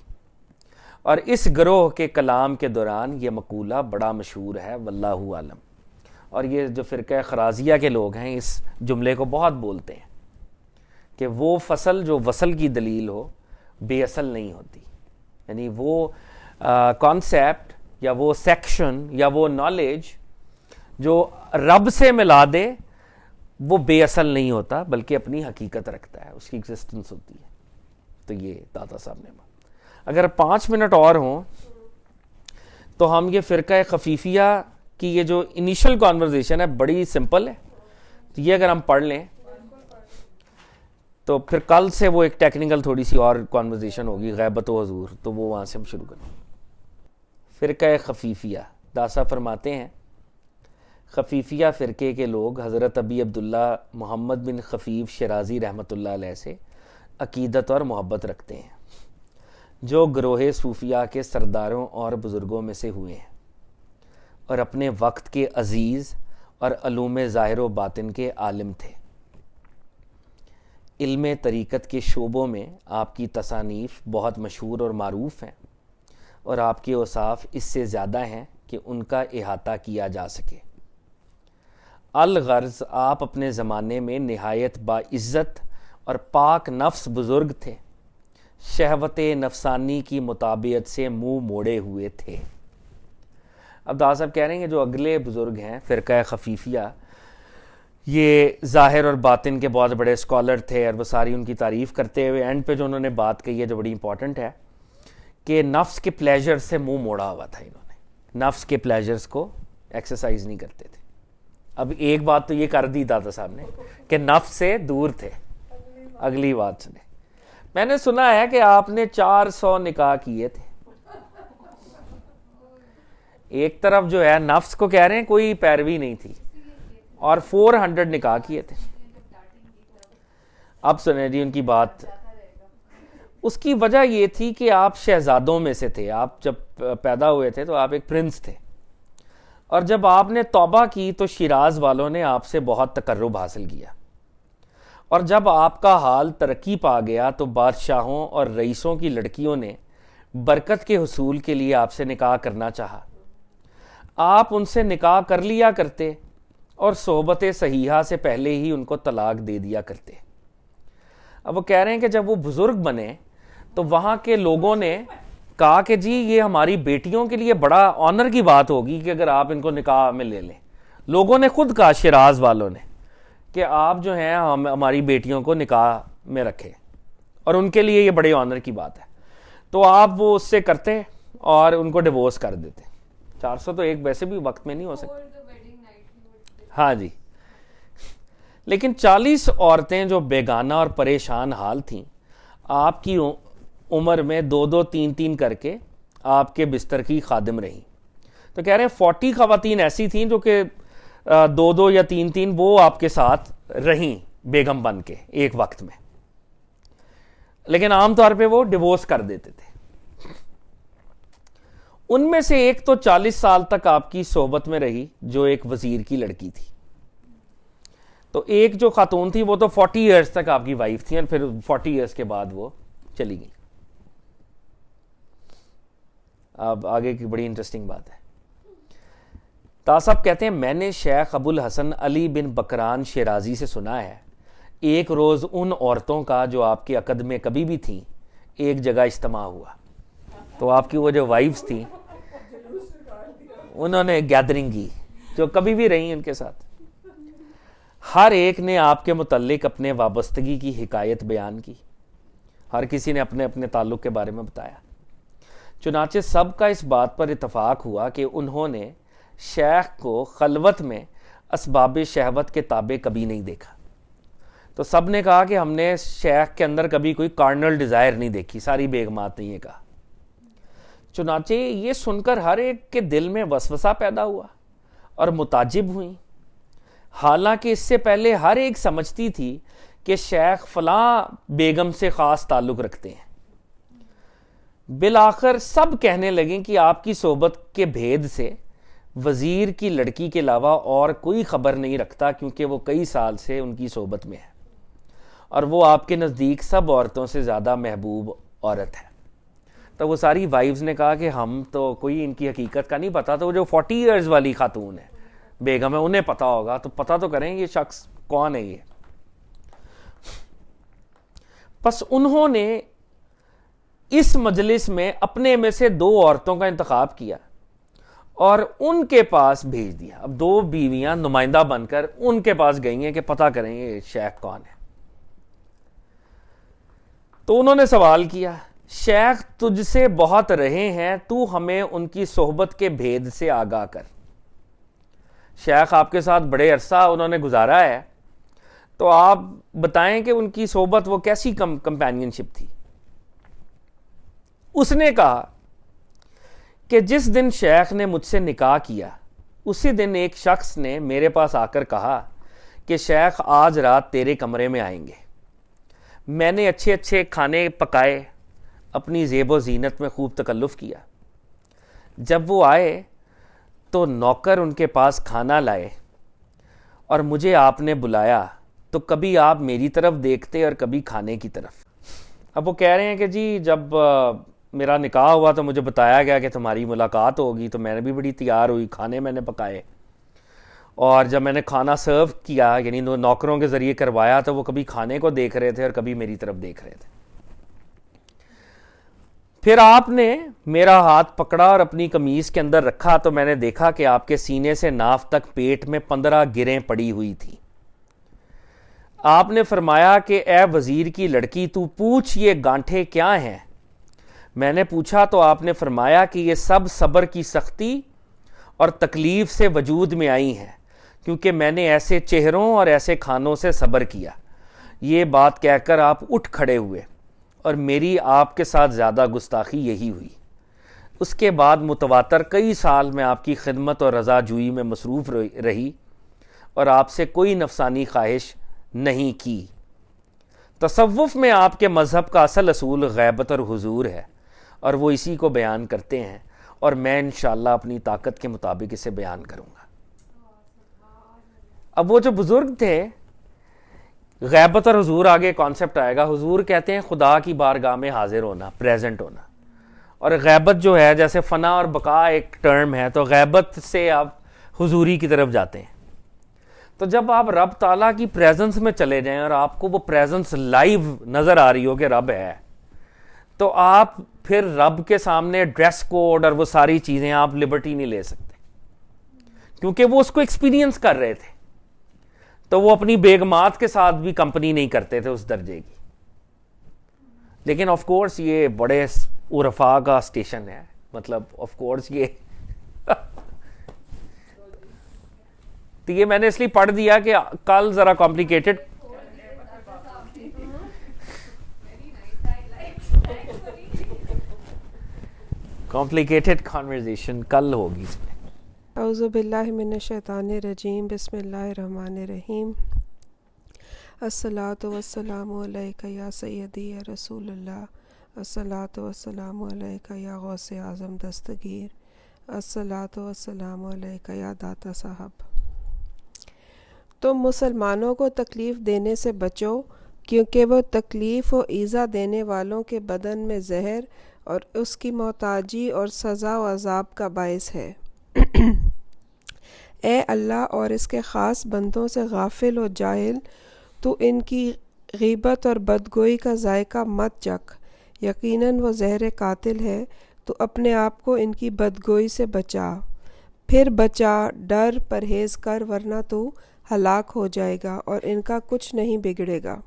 اور اس گروہ کے کلام کے دوران یہ مقولہ بڑا مشہور ہے واللہ عالم, اور یہ جو فرقہ خرازیہ کے لوگ ہیں اس جملے کو بہت بولتے ہیں کہ وہ فصل جو وصل کی دلیل ہو بے اصل نہیں ہوتی. یعنی وہ کانسیپٹ یا وہ سیکشن یا وہ نالج جو رب سے ملا دے وہ بے اصل نہیں ہوتا, بلکہ اپنی حقیقت رکھتا ہے, اس کی ایگزسٹنس ہوتی ہے. تو یہ داتا صاحب نے اگر 5 منٹ اور ہوں تو ہم یہ فرقہ خفیفیہ کی یہ جو انیشل کانورزیشن ہے بڑی سمپل ہے, تو یہ اگر ہم پڑھ لیں تو پھر کل سے وہ ایک ٹیکنیکل تھوڑی سی اور کانورزیشن ہوگی غیبت و حضور, تو وہ وہاں سے ہم شروع کریں. فرقہ خفیفیہ, داسا فرماتے ہیں خفیفیہ فرقے کے لوگ حضرت ابی عبداللہ محمد بن خفیف شرازی رحمۃ اللہ علیہ سے عقیدت اور محبت رکھتے ہیں, جو گروہ صوفیہ کے سرداروں اور بزرگوں میں سے ہوئے ہیں, اور اپنے وقت کے عزیز اور علوم ظاہر و باطن کے عالم تھے. علم طریقت کے شعبوں میں آپ کی تصانیف بہت مشہور اور معروف ہیں, اور آپ کے اوصاف اس سے زیادہ ہیں کہ ان کا احاطہ کیا جا سکے. الغرض آپ اپنے زمانے میں نہایت باعزت اور پاک نفس بزرگ تھے, شہوت نفسانی کی مطابعت سے منہ موڑے ہوئے تھے. اب دا صاحب کہہ رہے ہیں کہ جو اگلے بزرگ ہیں فرقہ خفیفیہ, یہ ظاہر اور باطن کے بہت بڑے اسکالر تھے, اور وہ ساری ان کی تعریف کرتے ہوئے اینڈ پہ جو انہوں نے بات کہی ہے جو بڑی امپورٹنٹ ہے کہ نفس کے پلیجر سے منہ موڑا ہوا تھا انہوں نے, نفس کے پلیجرز کو ایکسرسائز نہیں کرتے تھے. اب ایک بات تو یہ کر دی دادا صاحب نے کہ نفس سے دور تھے. اگلی بات سنیں, میں نے سنا ہے کہ آپ نے 400 نکاح کیے تھے. ایک طرف جو ہے نفس کو کہہ رہے ہیں کوئی پیروی نہیں تھی, اور 400 نکاح کیے تھے. اب سنیں جی ان کی بات. اس کی وجہ یہ تھی کہ آپ شہزادوں میں سے تھے, آپ جب پیدا ہوئے تھے تو آپ ایک پرنس تھے, اور جب آپ نے توبہ کی تو شیراز والوں نے آپ سے بہت تقرب حاصل کیا، اور جب آپ کا حال ترقی پا گیا تو بادشاہوں اور رئیسوں کی لڑکیوں نے برکت کے حصول کے لیے آپ سے نکاح کرنا چاہا۔ آپ ان سے نکاح کر لیا کرتے اور صحبت صحیحہ سے پہلے ہی ان کو طلاق دے دیا کرتے۔ اب وہ کہہ رہے ہیں کہ جب وہ بزرگ بنے تو وہاں کے لوگوں نے کہا کہ جی یہ ہماری بیٹیوں کے لیے بڑا آنر کی بات ہوگی کہ اگر آپ ان کو نکاح میں لے لیں۔ لوگوں نے خود کہا، شیراز والوں نے، کہ آپ جو ہیں ہماری بیٹیوں کو نکاح میں رکھیں، اور ان کے لیے یہ بڑے آنر کی بات ہے۔ تو آپ وہ اس سے کرتے اور ان کو ڈیورس کر دیتے۔ 400 تو ایک ویسے بھی وقت میں نہیں ہو سکتا۔ ہاں جی، لیکن 40 عورتیں جو بیگانہ اور پریشان حال تھیں آپ کی عمر میں 2-2 3-3 کر کے آپ کے بستر کی خادم رہیں۔ تو کہہ رہے ہیں 40 خواتین ایسی تھیں جو کہ 2-2 یا 3-3 وہ آپ کے ساتھ رہیں بیگم بن کے ایک وقت میں، لیکن عام طور پہ وہ ڈیورس کر دیتے تھے۔ ان میں سے ایک تو 40 سال تک آپ کی صحبت میں رہی جو ایک وزیر کی لڑکی تھی۔ تو ایک جو خاتون تھی وہ تو 40 ایئرز تک آپ کی وائف تھی، اور پھر 40 ایئرز کے بعد وہ چلی گئی۔ اب آگے کی بڑی انٹرسٹنگ بات ہے۔ صاحب کہتے ہیں میں نے شیخ ابو الحسن علی بن بکران شیرازی سے سنا ہے، ایک روز ان عورتوں کا جو آپ کے عقد میں کبھی بھی تھیں ایک جگہ اجتماع ہوا۔ تو آپ کی وہ جو وائفز تھیں انہوں نے گیدرنگ کی جو کبھی بھی رہیں ان کے ساتھ۔ ہر ایک نے آپ کے متعلق اپنے وابستگی کی حکایت بیان کی، ہر کسی نے اپنے اپنے تعلق کے بارے میں بتایا۔ چنانچہ سب کا اس بات پر اتفاق ہوا کہ انہوں نے شیخ کو خلوت میں اسباب شہوت کے تابع کبھی نہیں دیکھا۔ تو سب نے کہا کہ ہم نے شیخ کے اندر کبھی کوئی کارنل ڈیزائر نہیں دیکھی، ساری بیگمات نے یہ کہا۔ چنانچہ یہ سن کر ہر ایک کے دل میں وسوسہ پیدا ہوا اور متعجب ہوئیں، حالانکہ اس سے پہلے ہر ایک سمجھتی تھی کہ شیخ فلاں بیگم سے خاص تعلق رکھتے ہیں۔ بالآخر سب کہنے لگیں کہ آپ کی صحبت کے بھید سے وزیر کی لڑکی کے علاوہ اور کوئی خبر نہیں رکھتا، کیونکہ وہ کئی سال سے ان کی صحبت میں ہے اور وہ آپ کے نزدیک سب عورتوں سے زیادہ محبوب عورت ہے۔ تو وہ ساری وائفز نے کہا کہ ہم تو کوئی ان کی حقیقت کا نہیں پتا، تو وہ جو 40 ایئرز والی خاتون ہے بیگم ہے انہیں پتا ہوگا، تو پتا تو کریں یہ شخص کون ہے یہ۔ پس انہوں نے اس مجلس میں اپنے میں سے 2 عورتوں کا انتخاب کیا اور ان کے پاس بھیج دیا۔ اب 2 بیویاں نمائندہ بن کر ان کے پاس گئی ہیں کہ پتہ کریں یہ شیخ کون ہے۔ تو انہوں نے سوال کیا، شیخ تجھ سے بہت رہے ہیں، تو ہمیں ان کی صحبت کے بھید سے آگاہ کر۔ شیخ آپ کے ساتھ بڑے عرصہ انہوں نے گزارا ہے، تو آپ بتائیں کہ ان کی صحبت وہ کیسی کمپینین شپ تھی۔ اس نے کہا کہ جس دن شیخ نے مجھ سے نکاح کیا اسی دن ایک شخص نے میرے پاس آ کر کہا کہ شیخ آج رات تیرے کمرے میں آئیں گے۔ میں نے اچھے اچھے کھانے پکائے، اپنی زیب و زینت میں خوب تکلف کیا۔ جب وہ آئے تو نوکر ان کے پاس کھانا لائے اور مجھے آپ نے بلایا، تو کبھی آپ میری طرف دیکھتے اور کبھی کھانے کی طرف۔ اب وہ کہہ رہے ہیں کہ جی جب میرا نکاح ہوا تو مجھے بتایا گیا کہ تمہاری ملاقات ہوگی، تو میں نے بھی بڑی تیار ہوئی، کھانے میں نے پکائے، اور جب میں نے کھانا سرو کیا یعنی نوکروں کے ذریعے کروایا تو وہ کبھی کھانے کو دیکھ رہے تھے اور کبھی میری طرف دیکھ رہے تھے۔ پھر آپ نے میرا ہاتھ پکڑا اور اپنی قمیض کے اندر رکھا تو میں نے دیکھا کہ آپ کے سینے سے ناف تک پیٹ میں 15 گریں پڑی ہوئی تھی۔ آپ نے فرمایا کہ اے وزیر کی لڑکی تو پوچھ یہ گانٹھیں کیا ہیں؟ میں نے پوچھا تو آپ نے فرمایا کہ یہ سب صبر کی سختی اور تکلیف سے وجود میں آئی ہیں، کیونکہ میں نے ایسے چہروں اور ایسے کھانوں سے صبر کیا۔ یہ بات کہہ کر آپ اٹھ کھڑے ہوئے اور میری آپ کے ساتھ زیادہ گستاخی یہی ہوئی۔ اس کے بعد متواتر کئی سال میں آپ کی خدمت اور رضا جوئی میں مصروف رہی اور آپ سے کوئی نفسانی خواہش نہیں کی۔ تصوف میں آپ کے مذہب کا اصل اصول غیبت اور حضور ہے، اور وہ اسی کو بیان کرتے ہیں، اور میں انشاءاللہ اپنی طاقت کے مطابق اسے بیان کروں گا. اب وہ جو بزرگ تھے، غیبت اور حضور آگے کانسیپٹ آئے گا. حضور کہتے ہیں خدا کی بارگاہ میں حاضر ہونا، پریزنٹ ہونا، اور غیبت جو ہے جیسے فنا اور بقا ایک ٹرم ہے، تو غیبت سے آپ حضوری کی طرف جاتے ہیں. تو جب آپ رب تعالیٰ کی پریزنس میں چلے جائیں اور آپ کو وہ پریزنس لائیو نظر آ رہی ہو کہ رب ہے، تو آپ پھر رب کے سامنے ڈریس کوڈ اور وہ ساری چیزیں آپ لبرٹی نہیں لے سکتے، کیونکہ وہ اس کو ایکسپیرینس کر رہے تھے. تو وہ اپنی بیگمات کے ساتھ بھی کمپنی نہیں کرتے تھے اس درجے کی. لیکن آف کورس یہ بڑے عرفاء کا اسٹیشن ہے، مطلب آف کورس یہ تو یہ میں نے اس لیے پڑھ دیا کہ کل ذرا کمپلیکیٹڈ کانورزیشن کل ہوگی اس میں. اعوذ باللہ من الشیطان الرجیم، بسم اللہ الرحمن الرحیم. الصلاۃ والسلام علیک یا سیدی یا رسول اللہ، الصلاۃ والسلام علیک یا غوث اعظم دستگیر، الصلاۃ والسلام علیک یا داتا صاحب. تم مسلمانوں کو تکلیف دینے سے بچو، کیونکہ وہ تکلیف و ایذا دینے والوں کے بدن میں زہر اور اس کی محتاجی اور سزا و عذاب کا باعث ہے. اے اللہ اور اس کے خاص بندوں سے غافل و جاہل، تو ان کی غیبت اور بدگوئی کا ذائقہ مت چکھ، یقیناً وہ زہر قاتل ہے. تو اپنے آپ کو ان کی بدگوئی سے بچا، پھر بچا، ڈر، پرہیز کر، ورنہ تو ہلاک ہو جائے گا اور ان کا کچھ نہیں بگڑے گا،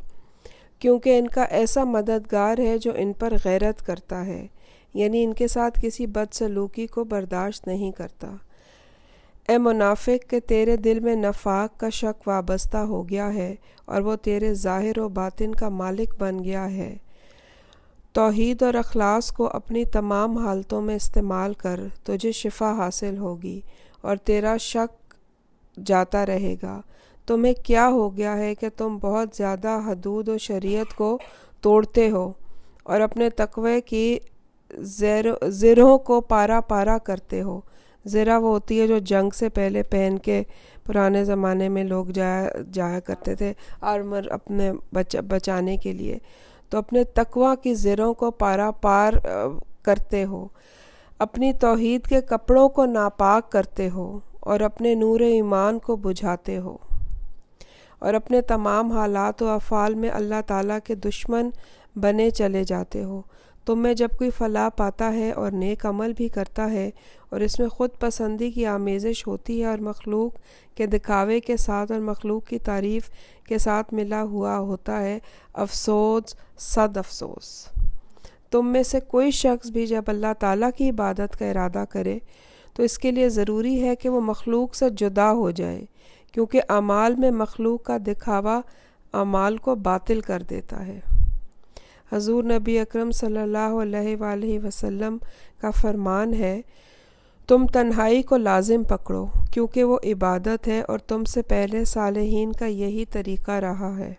کیونکہ ان کا ایسا مددگار ہے جو ان پر غیرت کرتا ہے، یعنی ان کے ساتھ کسی بد سلوکی کو برداشت نہیں کرتا. اے منافق، کہ تیرے دل میں نفاق کا شک وابستہ ہو گیا ہے اور وہ تیرے ظاہر و باطن کا مالک بن گیا ہے. توحید اور اخلاص کو اپنی تمام حالتوں میں استعمال کر، تجھے شفا حاصل ہوگی اور تیرا شک جاتا رہے گا. تمہیں کیا ہو گیا ہے کہ تم بہت زیادہ حدود و شریعت کو توڑتے ہو اور اپنے تقوی کی زرہوں کو پارا پارا کرتے ہو. زرہ وہ ہوتی ہے جو جنگ سے پہلے پہن کے پرانے زمانے میں لوگ جایا کرتے تھے آرمر اپنے بچانے کے لیے. تو اپنے تقوی کی زرہوں کو پارا پار کرتے ہو، اپنی توحید کے کپڑوں کو ناپاک کرتے ہو اور اپنے نور ایمان کو بجھاتے ہو، اور اپنے تمام حالات و افعال میں اللہ تعالیٰ کے دشمن بنے چلے جاتے ہو. تم میں جب کوئی فلاح پاتا ہے اور نیک عمل بھی کرتا ہے اور اس میں خود پسندی کی آمیزش ہوتی ہے اور مخلوق کے دکھاوے کے ساتھ اور مخلوق کی تعریف کے ساتھ ملا ہوا ہوتا ہے، افسوس، صد افسوس. تم میں سے کوئی شخص بھی جب اللہ تعالیٰ کی عبادت کا ارادہ کرے تو اس کے لیے ضروری ہے کہ وہ مخلوق سے جدا ہو جائے، کیونکہ اعمال میں مخلوق کا دکھاوا اعمال کو باطل کر دیتا ہے. حضور نبی اکرم صلی اللہ علیہ وآلہ وسلم کا فرمان ہے، تم تنہائی کو لازم پکڑو، کیونکہ وہ عبادت ہے اور تم سے پہلے صالحین کا یہی طریقہ رہا ہے.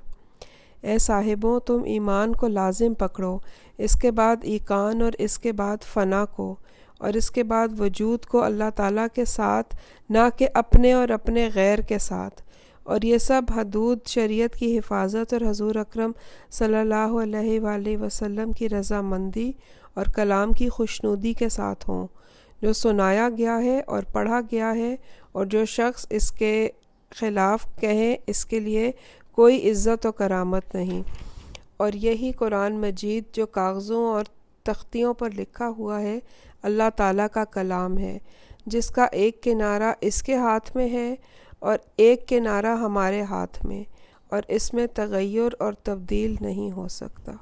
اے صاحبوں، تم ایمان کو لازم پکڑو، اس کے بعد ایقان اور اس کے بعد فنا کو، اور اس کے بعد وجود کو اللہ تعالیٰ کے ساتھ، نہ کہ اپنے اور اپنے غیر کے ساتھ. اور یہ سب حدود شریعت کی حفاظت اور حضور اکرم صلی اللہ علیہ وآلہ وسلم کی رضامندی اور کلام کی خوشنودی کے ساتھ ہوں، جو سنایا گیا ہے اور پڑھا گیا ہے. اور جو شخص اس کے خلاف کہیں اس کے لیے کوئی عزت و کرامت نہیں. اور یہی قرآن مجید جو کاغذوں اور تختیوں پر لکھا ہوا ہے اللہ تعالیٰ کا کلام ہے، جس کا ایک کنارہ اس کے ہاتھ میں ہے اور ایک کنارہ ہمارے ہاتھ میں، اور اس میں تغیر اور تبدیل نہیں ہو سکتا.